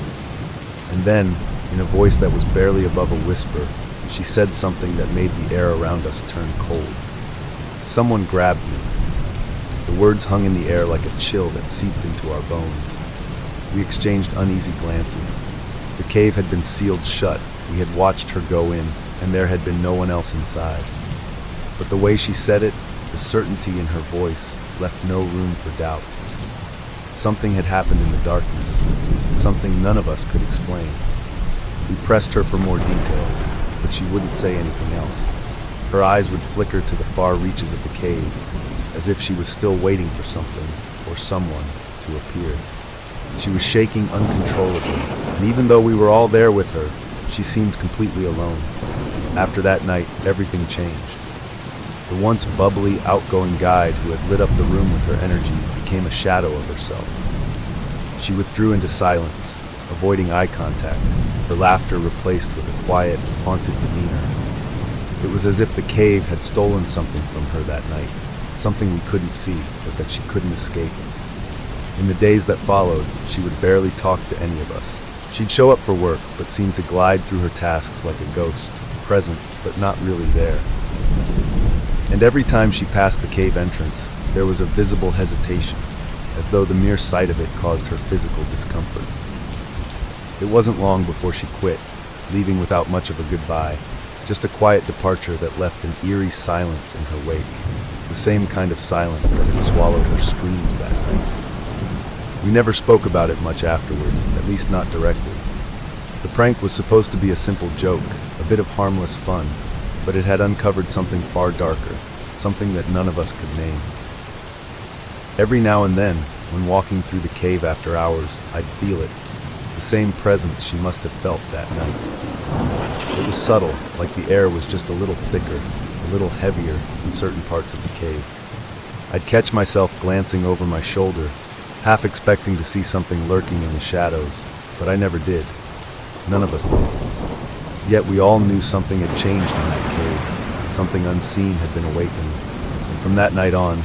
And then, in a voice that was barely above a whisper, she said something that made the air around us turn cold. Someone grabbed me. The words hung in the air like a chill that seeped into our bones. We exchanged uneasy glances. The cave had been sealed shut. We had watched her go in, and there had been no one else inside. But the way she said it, the certainty in her voice, left no room for doubt. Something had happened in the darkness, something none of us could explain. We pressed her for more details, but she wouldn't say anything else. Her eyes would flicker to the far reaches of the cave, as if she was still waiting for something, or someone, to appear. She was shaking uncontrollably, and even though we were all there with her, she seemed completely alone. After that night, everything changed. The once bubbly, outgoing guide who had lit up the room with her energy became a shadow of herself. She withdrew into silence, avoiding eye contact, her laughter replaced with a quiet, haunted demeanor. It was as if the cave had stolen something from her that night, something we couldn't see, but that she couldn't escape. In the days that followed, she would barely talk to any of us. She'd show up for work, but seemed to glide through her tasks like a ghost, present, but not really there. And every time she passed the cave entrance, there was a visible hesitation, as though the mere sight of it caused her physical discomfort. It wasn't long before she quit, leaving without much of a goodbye, just a quiet departure that left an eerie silence in her wake, the same kind of silence that had swallowed her screams that night. We never spoke about it much afterward, at least not directly. The prank was supposed to be a simple joke, a bit of harmless fun, but it had uncovered something far darker, something that none of us could name. Every now and then, when walking through the cave after hours, I'd feel it, the same presence she must have felt that night. It was subtle, like the air was just a little thicker, a little heavier in certain parts of the cave. I'd catch myself glancing over my shoulder, half expecting to see something lurking in the shadows, but I never did. None of us did. Yet we all knew something had changed in that cave. Something unseen had been awakened, and from that night on,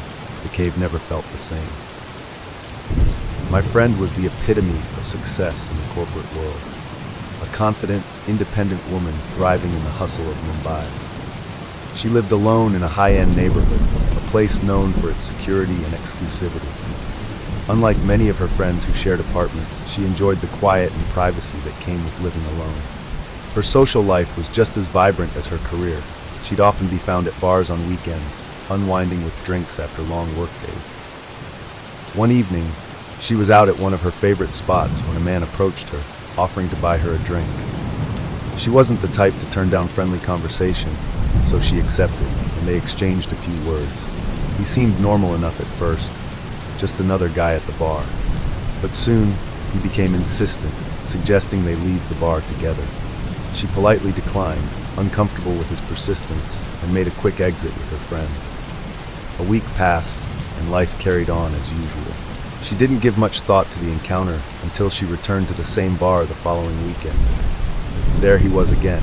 the cave never felt the same. My friend was the epitome of success in the corporate world. A confident, independent woman thriving in the hustle of Mumbai. She lived alone in a high-end neighborhood, a place known for its security and exclusivity. Unlike many of her friends who shared apartments, she enjoyed the quiet and privacy that came with living alone. Her social life was just as vibrant as her career. She'd often be found at bars on weekends, unwinding with drinks after long workdays. One evening, she was out at one of her favorite spots when a man approached her, offering to buy her a drink. She wasn't the type to turn down friendly conversation, so she accepted, and they exchanged a few words. He seemed normal enough at first, just another guy at the bar. But soon, he became insistent, suggesting they leave the bar together. She politely declined, uncomfortable with his persistence, and made a quick exit with her friends. A week passed, and life carried on as usual. She didn't give much thought to the encounter until she returned to the same bar the following weekend. There he was again,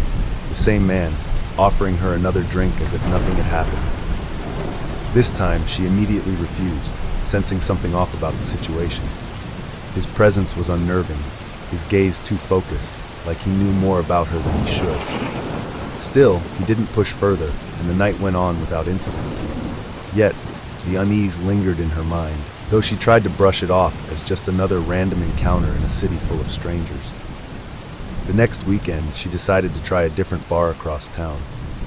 the same man, offering her another drink as if nothing had happened. This time, she immediately refused, sensing something off about the situation. His presence was unnerving, his gaze too focused, like he knew more about her than he should. Still, he didn't push further, and the night went on without incident. Yet, the unease lingered in her mind, though she tried to brush it off as just another random encounter in a city full of strangers. The next weekend, she decided to try a different bar across town,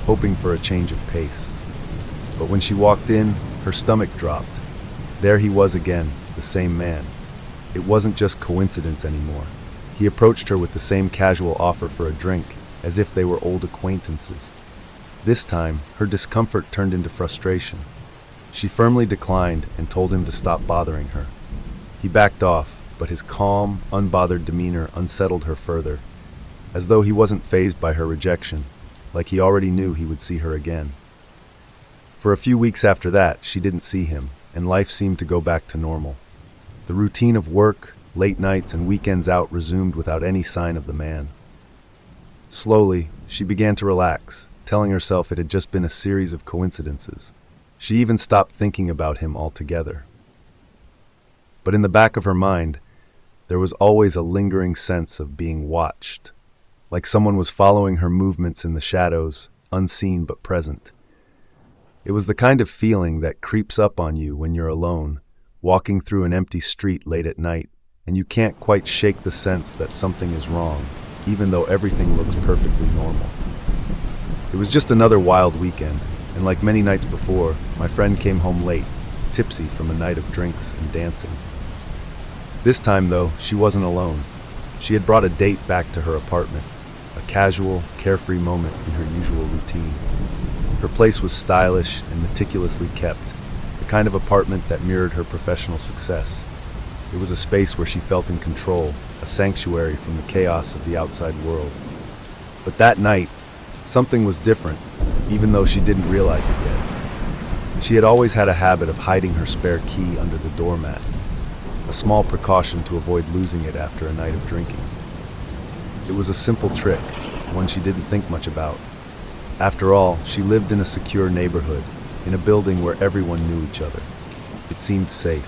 hoping for a change of pace. But when she walked in, her stomach dropped. There he was again, the same man. It wasn't just coincidence anymore. He approached her with the same casual offer for a drink, as if they were old acquaintances. This time, her discomfort turned into frustration. She firmly declined and told him to stop bothering her. He backed off, but his calm, unbothered demeanor unsettled her further, as though he wasn't fazed by her rejection, like he already knew he would see her again. For a few weeks after that, she didn't see him, and life seemed to go back to normal. The routine of work, late nights, and weekends out resumed without any sign of the man. Slowly, she began to relax, telling herself it had just been a series of coincidences. She even stopped thinking about him altogether. But in the back of her mind, there was always a lingering sense of being watched, like someone was following her movements in the shadows, unseen but present. It was the kind of feeling that creeps up on you when you're alone, walking through an empty street late at night, and you can't quite shake the sense that something is wrong, even though everything looks perfectly normal. It was just another wild weekend, and like many nights before, my friend came home late, tipsy from a night of drinks and dancing. This time, though, she wasn't alone. She had brought a date back to her apartment, a casual, carefree moment in her usual routine. Her place was stylish and meticulously kept, the kind of apartment that mirrored her professional success. It was a space where she felt in control, a sanctuary from the chaos of the outside world. But that night, something was different, even though she didn't realize it yet. She had always had a habit of hiding her spare key under the doormat, a small precaution to avoid losing it after a night of drinking. It was a simple trick, one she didn't think much about. After all, she lived in a secure neighborhood, in a building where everyone knew each other. It seemed safe.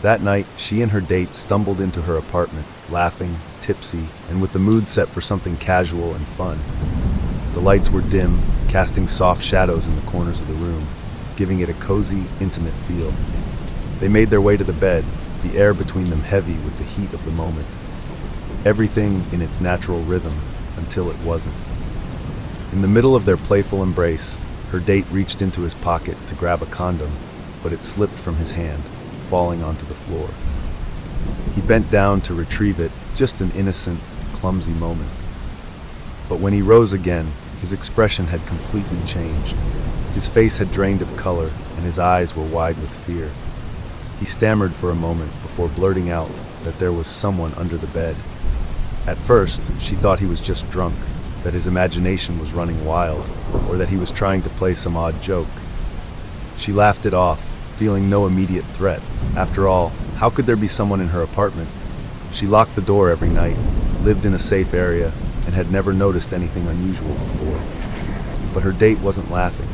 That night, she and her date stumbled into her apartment, laughing, tipsy, and with the mood set for something casual and fun. The lights were dim, casting soft shadows in the corners of the room, giving it a cozy, intimate feel. They made their way to the bed, the air between them heavy with the heat of the moment. Everything in its natural rhythm, until it wasn't. In the middle of their playful embrace, her date reached into his pocket to grab a condom, but it slipped from his hand, falling onto the floor. He bent down to retrieve it, just an innocent, clumsy moment. But when he rose again, his expression had completely changed. His face had drained of color, and his eyes were wide with fear. He stammered for a moment before blurting out that there was someone under the bed. At first, she thought he was just drunk, that his imagination was running wild, or that he was trying to play some odd joke. She laughed it off, feeling no immediate threat. After all, how could there be someone in her apartment? She locked the door every night, lived in a safe area, and had never noticed anything unusual before. But her date wasn't laughing.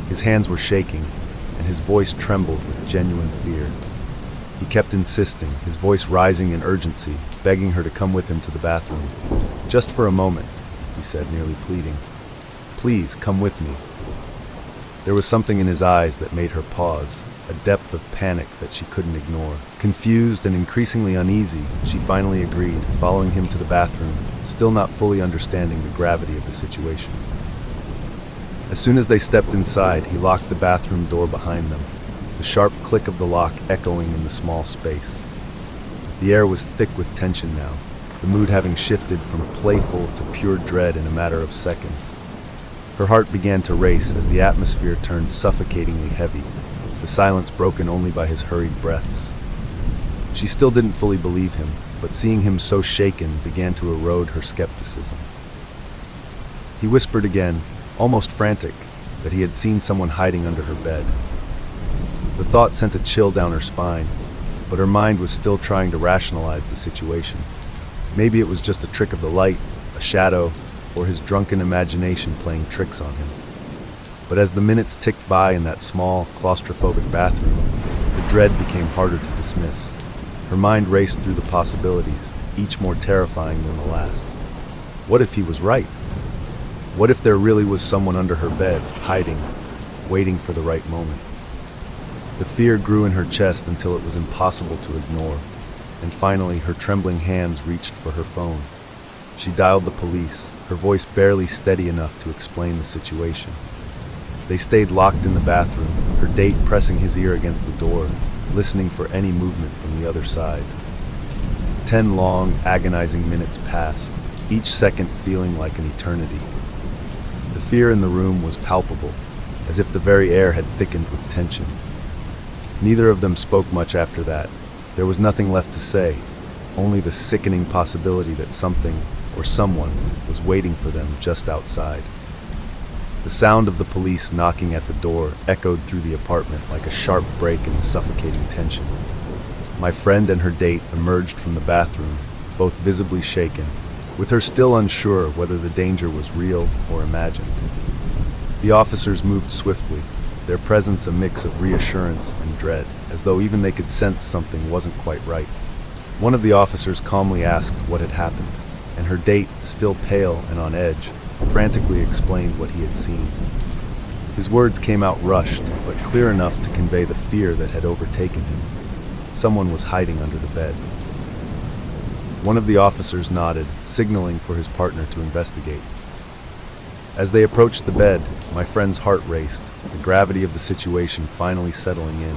His hands were shaking, and his voice trembled with genuine fear. He kept insisting, his voice rising in urgency, begging her to come with him to the bathroom. "Just for a moment," he said, nearly pleading. "Please, come with me." There was something in his eyes that made her pause, a depth of panic that she couldn't ignore. Confused and increasingly uneasy, she finally agreed, following him to the bathroom, still not fully understanding the gravity of the situation. As soon as they stepped inside, he locked the bathroom door behind them, the sharp click of the lock echoing in the small space. The air was thick with tension now, the mood having shifted from playful to pure dread in a matter of seconds. Her heart began to race as the atmosphere turned suffocatingly heavy, the silence broken only by his hurried breaths. She still didn't fully believe him, but seeing him so shaken began to erode her skepticism. He whispered again, almost frantic, that he had seen someone hiding under her bed. The thought sent a chill down her spine, but her mind was still trying to rationalize the situation. Maybe it was just a trick of the light, a shadow, or his drunken imagination playing tricks on him. But as the minutes ticked by in that small, claustrophobic bathroom, the dread became harder to dismiss. Her mind raced through the possibilities, each more terrifying than the last. What if he was right? What if there really was someone under her bed, hiding, waiting for the right moment? The fear grew in her chest until it was impossible to ignore, and finally her trembling hands reached for her phone. She dialed the police, her voice barely steady enough to explain the situation. They stayed locked in the bathroom, her date pressing his ear against the door, listening for any movement from the other side. 10 long, agonizing minutes passed, each second feeling like an eternity. The fear in the room was palpable, as if the very air had thickened with tension. Neither of them spoke much after that. There was nothing left to say, only the sickening possibility that something, or someone, was waiting for them just outside. The sound of the police knocking at the door echoed through the apartment like a sharp break in the suffocating tension. My friend and her date emerged from the bathroom, both visibly shaken, with her still unsure whether the danger was real or imagined. The officers moved swiftly, their presence a mix of reassurance and dread, as though even they could sense something wasn't quite right. One of the officers calmly asked what had happened, and her date, still pale and on edge, frantically explained what he had seen. His words came out rushed, but clear enough to convey the fear that had overtaken him. Someone was hiding under the bed. One of the officers nodded, signaling for his partner to investigate. As they approached the bed, my friend's heart raced, the gravity of the situation finally settling in.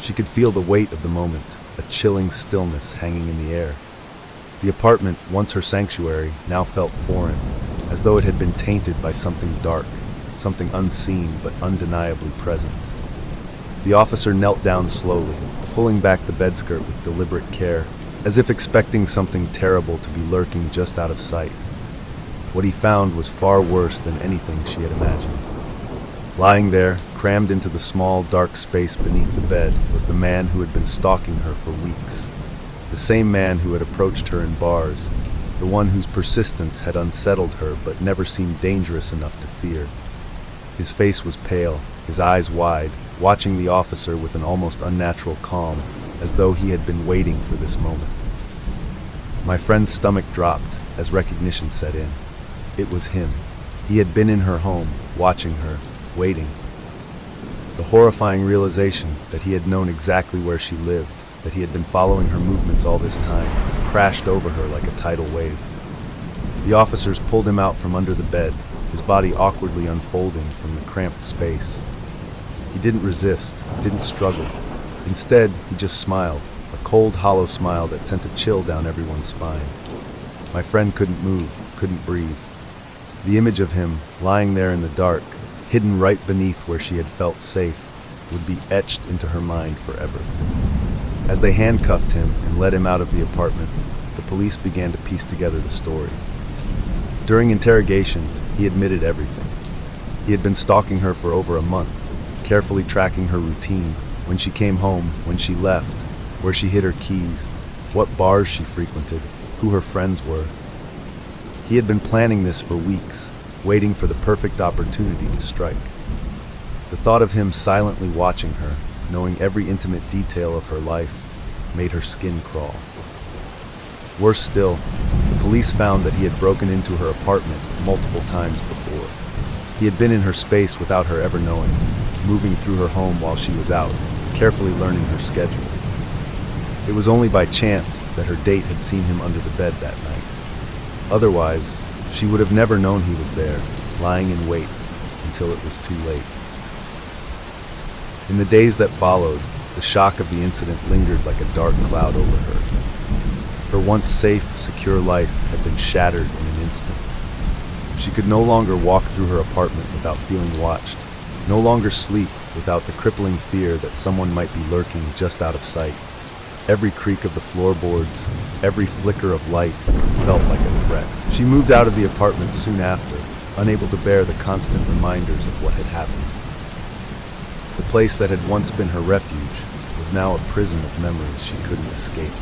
She could feel the weight of the moment, a chilling stillness hanging in the air. The apartment, once her sanctuary, now felt foreign, as though it had been tainted by something dark, something unseen but undeniably present. The officer knelt down slowly, pulling back the bedskirt with deliberate care, as if expecting something terrible to be lurking just out of sight. What he found was far worse than anything she had imagined. Lying there, crammed into the small, dark space beneath the bed, was the man who had been stalking her for weeks. The same man who had approached her in bars, the one whose persistence had unsettled her but never seemed dangerous enough to fear. His face was pale, his eyes wide, watching the officer with an almost unnatural calm, as though he had been waiting for this moment. My friend's stomach dropped as recognition set in. It was him. He had been in her home, watching her, waiting. The horrifying realization that he had known exactly where she lived, that he had been following her movements all this time, crashed over her like a tidal wave. The officers pulled him out from under the bed, his body awkwardly unfolding from the cramped space. He didn't resist, didn't struggle. Instead, he just smiled, a cold, hollow smile that sent a chill down everyone's spine. My friend couldn't move, couldn't breathe. The image of him, lying there in the dark, hidden right beneath where she had felt safe, would be etched into her mind forever. As they handcuffed him and led him out of the apartment, the police began to piece together the story. During interrogation, he admitted everything. He had been stalking her for over a month, carefully tracking her routine, when she came home, when she left, where she hid her keys, what bars she frequented, who her friends were. He had been planning this for weeks, waiting for the perfect opportunity to strike. The thought of him silently watching her, knowing every intimate detail of her life, made her skin crawl. Worse still, the police found that he had broken into her apartment multiple times before. He had been in her space without her ever knowing, moving through her home while she was out, carefully learning her schedule. It was only by chance that her date had seen him under the bed that night. Otherwise, she would have never known he was there, lying in wait, until it was too late. In the days that followed, the shock of the incident lingered like a dark cloud over her. Her once safe, secure life had been shattered in an instant. She could no longer walk through her apartment without feeling watched, no longer sleep without the crippling fear that someone might be lurking just out of sight. Every creak of the floorboards, every flicker of light felt like a threat. She moved out of the apartment soon after, unable to bear the constant reminders of what had happened. The place that had once been her refuge was now a prison of memories she couldn't escape.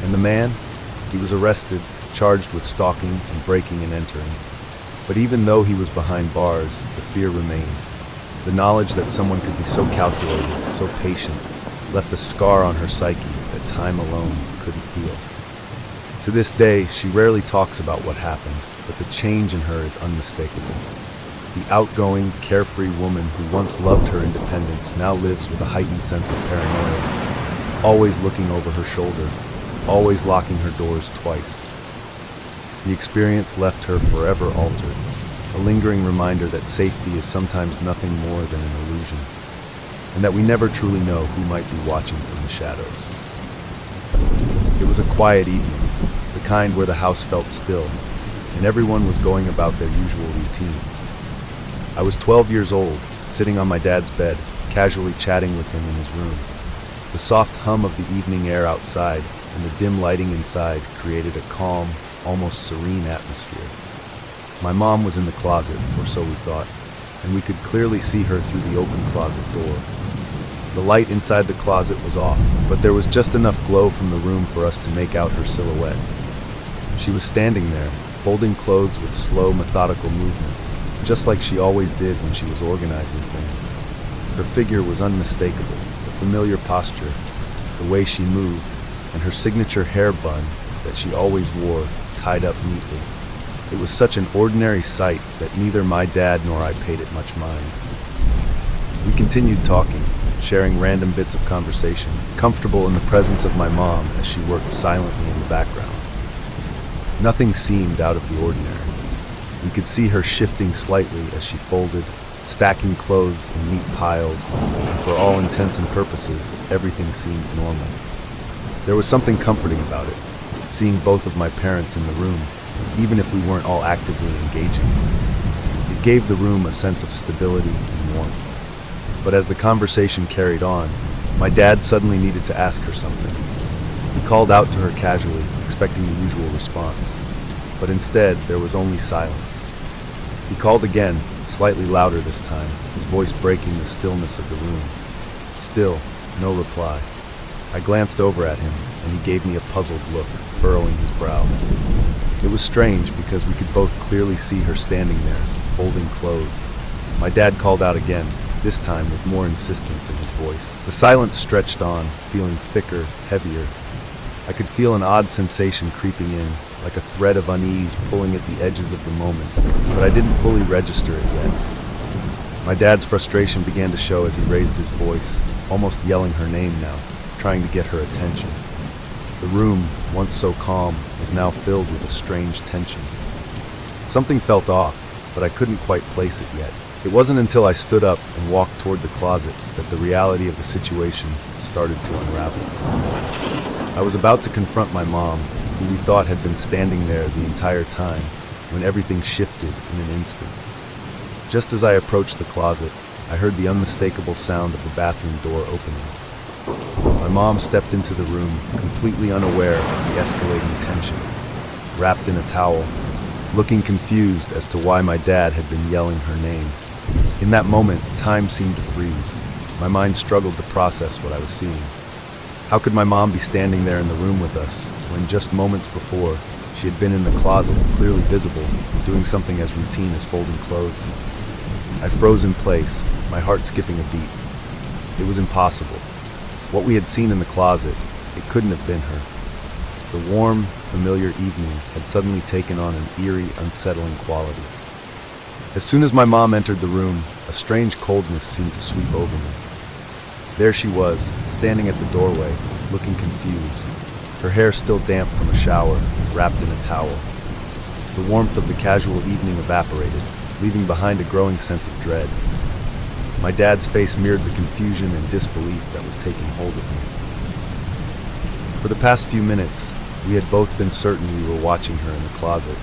And the man? He was arrested, charged with stalking and breaking and entering. But even though he was behind bars, the fear remained. The knowledge that someone could be so calculated, so patient, left a scar on her psyche that time alone couldn't heal. To this day, she rarely talks about what happened, but the change in her is unmistakable. The outgoing, carefree woman who once loved her independence now lives with a heightened sense of paranoia, always looking over her shoulder, always locking her doors twice. The experience left her forever altered, a lingering reminder that safety is sometimes nothing more than an illusion, and that we never truly know who might be watching from the shadows. It was a quiet evening, the kind where the house felt still, and everyone was going about their usual routines. I was 12 years old, sitting on my dad's bed, casually chatting with him in his room. The soft hum of the evening air outside and the dim lighting inside created a calm, almost serene atmosphere. My mom was in the closet, or so we thought, and we could clearly see her through the open closet door. The light inside the closet was off, but there was just enough glow from the room for us to make out her silhouette. She was standing there, folding clothes with slow, methodical movements, just like she always did when she was organizing things. Her figure was unmistakable, the familiar posture, the way she moved, and her signature hair bun that she always wore, tied up neatly. It was such an ordinary sight that neither my dad nor I paid it much mind. We continued talking, sharing random bits of conversation, comfortable in the presence of my mom as she worked silently in the background. Nothing seemed out of the ordinary. We could see her shifting slightly as she folded, stacking clothes in neat piles, and for all intents and purposes, everything seemed normal. There was something comforting about it, seeing both of my parents in the room, even if we weren't all actively engaging. It gave the room a sense of stability and warmth. But as the conversation carried on, my dad suddenly needed to ask her something. He called out to her casually, expecting the usual response. But instead, there was only silence. He called again, slightly louder this time, his voice breaking the stillness of the room. Still, no reply. I glanced over at him, and he gave me a puzzled look, furrowing his brow. It was strange because we could both clearly see her standing there, folding clothes. My dad called out again, this time with more insistence in his voice. The silence stretched on, feeling thicker, heavier. I could feel an odd sensation creeping in, like a thread of unease pulling at the edges of the moment, but I didn't fully register it yet. My dad's frustration began to show as he raised his voice, almost yelling her name now, trying to get her attention. The room, once so calm, was now filled with a strange tension. Something felt off, but I couldn't quite place it yet. It wasn't until I stood up and walked toward the closet that the reality of the situation started to unravel. I was about to confront my mom, who we thought had been standing there the entire time, when everything shifted in an instant. Just as I approached the closet, I heard the unmistakable sound of the bathroom door opening. My mom stepped into the room, completely unaware of the escalating tension, wrapped in a towel, looking confused as to why my dad had been yelling her name. In that moment, time seemed to freeze. My mind struggled to process what I was seeing. How could my mom be standing there in the room with us, when just moments before, she had been in the closet, clearly visible, doing something as routine as folding clothes? I froze in place, my heart skipping a beat. It was impossible. What we had seen in the closet, it couldn't have been her. The warm, familiar evening had suddenly taken on an eerie, unsettling quality. As soon as my mom entered the room, a strange coldness seemed to sweep over me. There she was, standing at the doorway, looking confused, her hair still damp from a shower, wrapped in a towel. The warmth of the casual evening evaporated, leaving behind a growing sense of dread. My dad's face mirrored the confusion and disbelief that was taking hold of me. For the past few minutes, we had both been certain we were watching her in the closet,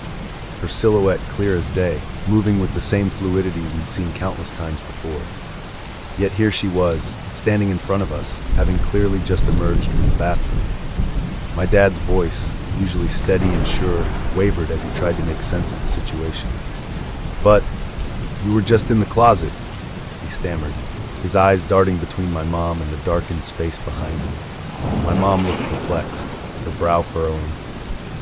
her silhouette clear as day, moving with the same fluidity we'd seen countless times before. Yet here she was, standing in front of us, having clearly just emerged from the bathroom. My dad's voice, usually steady and sure, wavered as he tried to make sense of the situation. "But we were just in the closet," he stammered, his eyes darting between my mom and the darkened space behind him. My mom looked perplexed, her brow furrowing.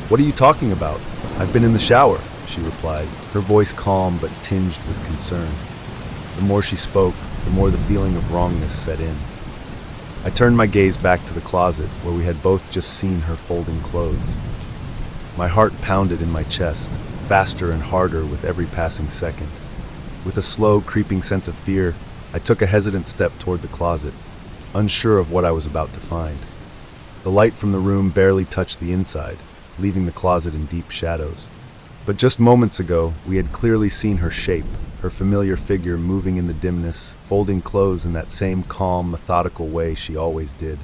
"What are you talking about? I've been in the shower," she replied, her voice calm but tinged with concern. The more she spoke, the more the feeling of wrongness set in. I turned my gaze back to the closet, where we had both just seen her folding clothes. My heart pounded in my chest, faster and harder with every passing second. With a slow, creeping sense of fear, I took a hesitant step toward the closet, unsure of what I was about to find. The light from the room barely touched the inside, leaving the closet in deep shadows. But just moments ago, we had clearly seen her shape, her familiar figure moving in the dimness, folding clothes in that same calm, methodical way she always did.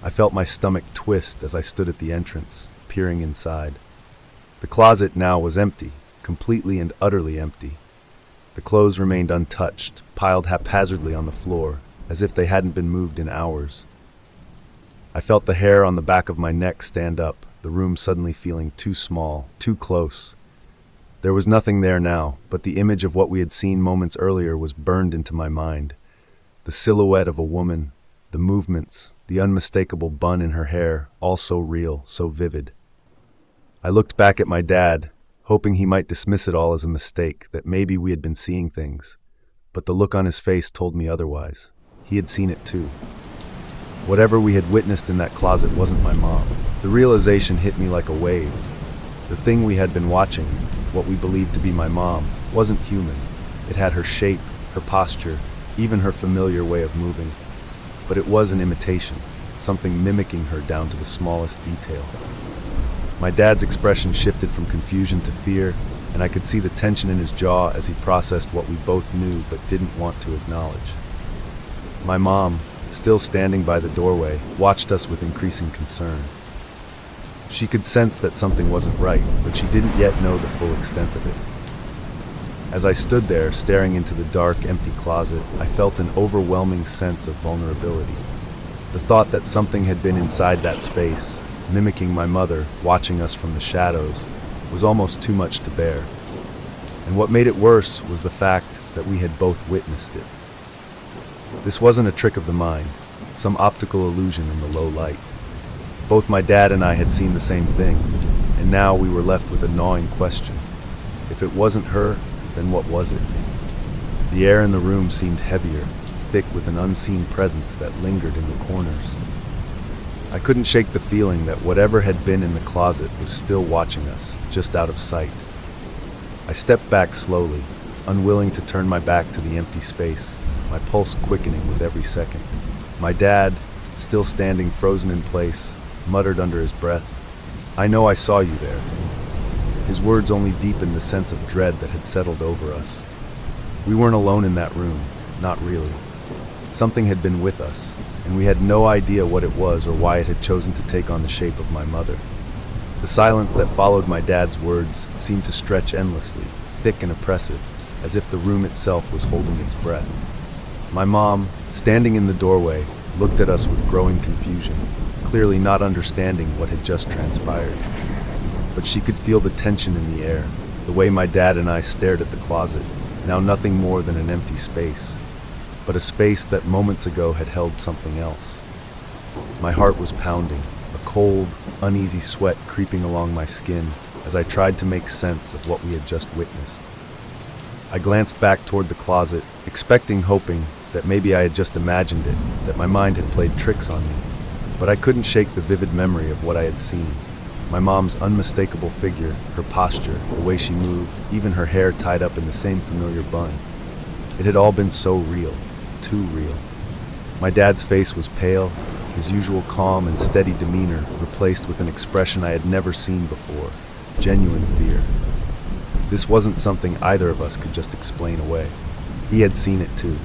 I felt my stomach twist as I stood at the entrance, peering inside. The closet now was empty, completely and utterly empty. The clothes remained untouched, piled haphazardly on the floor, as if they hadn't been moved in hours. I felt the hair on the back of my neck stand up, the room suddenly feeling too small, too close. There was nothing there now, but the image of what we had seen moments earlier was burned into my mind. The silhouette of a woman, the movements, the unmistakable bun in her hair, all so real, so vivid. I looked back at my dad, hoping he might dismiss it all as a mistake, that maybe we had been seeing things. But the look on his face told me otherwise. He had seen it too. Whatever we had witnessed in that closet wasn't my mom. The realization hit me like a wave. The thing we had been watching, what we believed to be my mom, wasn't human. It had her shape, her posture, even her familiar way of moving. But it was an imitation, something mimicking her down to the smallest detail. My dad's expression shifted from confusion to fear, and I could see the tension in his jaw as he processed what we both knew but didn't want to acknowledge. My mom, still standing by the doorway, watched us with increasing concern. She could sense that something wasn't right, but she didn't yet know the full extent of it. As I stood there, staring into the dark, empty closet, I felt an overwhelming sense of vulnerability. The thought that something had been inside that space, mimicking my mother, watching us from the shadows, was almost too much to bear. And what made it worse was the fact that we had both witnessed it. This wasn't a trick of the mind, some optical illusion in the low light. Both my dad and I had seen the same thing, and now we were left with a gnawing question. If it wasn't her, then what was it? The air in the room seemed heavier, thick with an unseen presence that lingered in the corners. I couldn't shake the feeling that whatever had been in the closet was still watching us, just out of sight. I stepped back slowly, unwilling to turn my back to the empty space, my pulse quickening with every second. My dad, still standing frozen in place, muttered under his breath, "I know I saw you there." His words only deepened the sense of dread that had settled over us. We weren't alone in that room, not really. Something had been with us, and we had no idea what it was or why it had chosen to take on the shape of my mother. The silence that followed my dad's words seemed to stretch endlessly, thick and oppressive, as if the room itself was holding its breath. My mom, standing in the doorway, looked at us with growing confusion, clearly not understanding what had just transpired. But she could feel the tension in the air, the way my dad and I stared at the closet, now nothing more than an empty space, but a space that moments ago had held something else. My heart was pounding, a cold, uneasy sweat creeping along my skin as I tried to make sense of what we had just witnessed. I glanced back toward the closet, hoping that maybe I had just imagined it, that my mind had played tricks on me. But I couldn't shake the vivid memory of what I had seen. My mom's unmistakable figure, her posture, the way she moved, even her hair tied up in the same familiar bun. It had all been so real, too real. My dad's face was pale, his usual calm and steady demeanor replaced with an expression I had never seen before, genuine fear. This wasn't something either of us could just explain away. He had seen it too.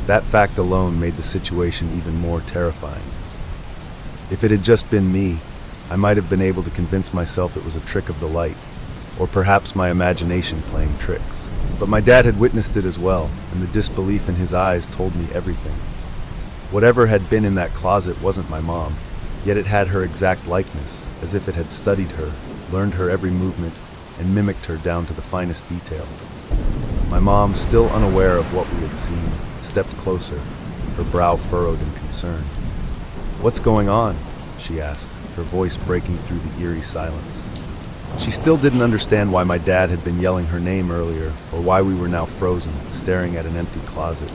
That fact alone made the situation even more terrifying. If it had just been me, I might have been able to convince myself it was a trick of the light, or perhaps my imagination playing tricks. But my dad had witnessed it as well, and the disbelief in his eyes told me everything. Whatever had been in that closet wasn't my mom, yet it had her exact likeness, as if it had studied her, learned her every movement, and mimicked her down to the finest detail. My mom, still unaware of what we had seen, stepped closer, her brow furrowed in concern. "What's going on?" she asked, her voice breaking through the eerie silence. She still didn't understand why my dad had been yelling her name earlier, or why we were now frozen, staring at an empty closet.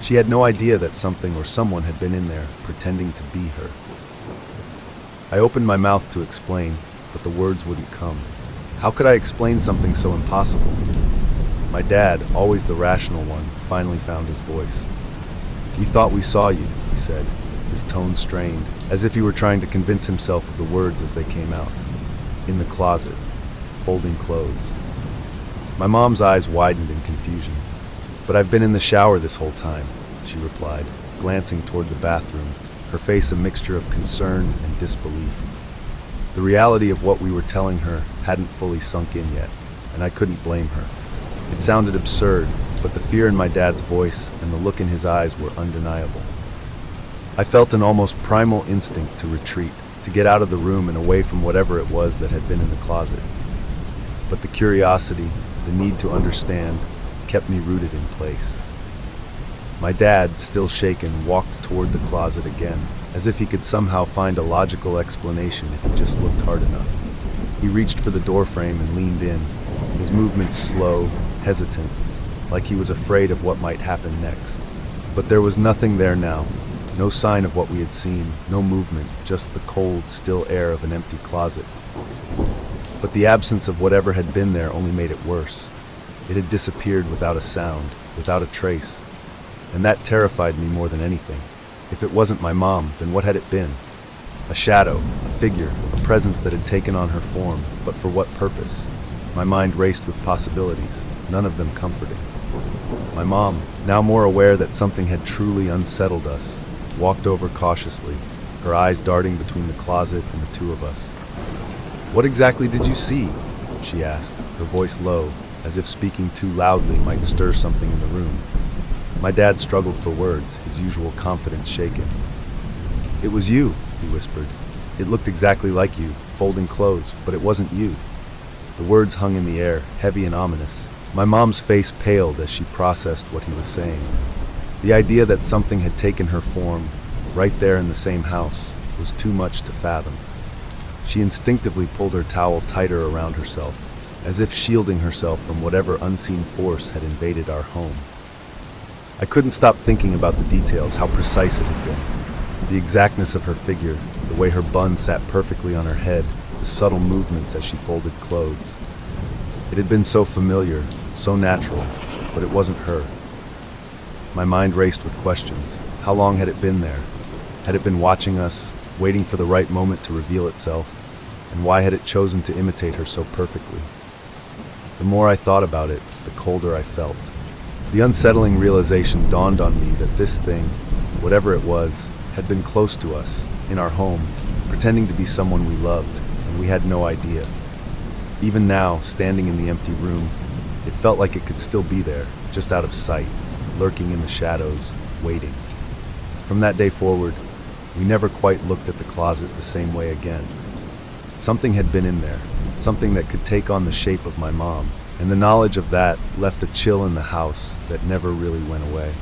She had no idea that something or someone had been in there, pretending to be her. I opened my mouth to explain, but the words wouldn't come. How could I explain something so impossible? My dad, always the rational one, finally found his voice. "We thought we saw you," he said, his tone strained, as if he were trying to convince himself of the words as they came out. "In the closet, folding clothes." My mom's eyes widened in confusion. "But I've been in the shower this whole time," she replied, glancing toward the bathroom, her face a mixture of concern and disbelief. The reality of what we were telling her hadn't fully sunk in yet, and I couldn't blame her. It sounded absurd, but the fear in my dad's voice and the look in his eyes were undeniable. I felt an almost primal instinct to retreat, to get out of the room and away from whatever it was that had been in the closet. But the curiosity, the need to understand, kept me rooted in place. My dad, still shaken, walked toward the closet again, as if he could somehow find a logical explanation if he just looked hard enough. He reached for the doorframe and leaned in, his movements slow, hesitant, like he was afraid of what might happen next. But there was nothing there now, no sign of what we had seen, no movement, just the cold, still air of an empty closet. But the absence of whatever had been there only made it worse. It had disappeared without a sound, without a trace, and that terrified me more than anything. If it wasn't my mom, then what had it been? A shadow, a figure, a presence that had taken on her form, but for what purpose? My mind raced with possibilities, none of them comforting. My mom, now more aware that something had truly unsettled us, walked over cautiously, her eyes darting between the closet and the two of us. "What exactly did you see?" she asked, her voice low, as if speaking too loudly might stir something in the room. My dad struggled for words, his usual confidence shaken. "It was you," he whispered. "It looked exactly like you, folding clothes, but it wasn't you." The words hung in the air, heavy and ominous. My mom's face paled as she processed what he was saying. The idea that something had taken her form, right there in the same house, was too much to fathom. She instinctively pulled her towel tighter around herself, as if shielding herself from whatever unseen force had invaded our home. I couldn't stop thinking about the details, how precise it had been. The exactness of her figure, the way her bun sat perfectly on her head, the subtle movements as she folded clothes. It had been so familiar, so natural, but it wasn't her. My mind raced with questions. How long had it been there? Had it been watching us, waiting for the right moment to reveal itself? And why had it chosen to imitate her so perfectly? The more I thought about it, the colder I felt. The unsettling realization dawned on me that this thing, whatever it was, had been close to us, in our home, pretending to be someone we loved, and we had no idea. Even now, standing in the empty room, it felt like it could still be there, just out of sight, lurking in the shadows, waiting. From that day forward, we never quite looked at the closet the same way again. Something had been in there, something that could take on the shape of my mom, and the knowledge of that left a chill in the house that never really went away.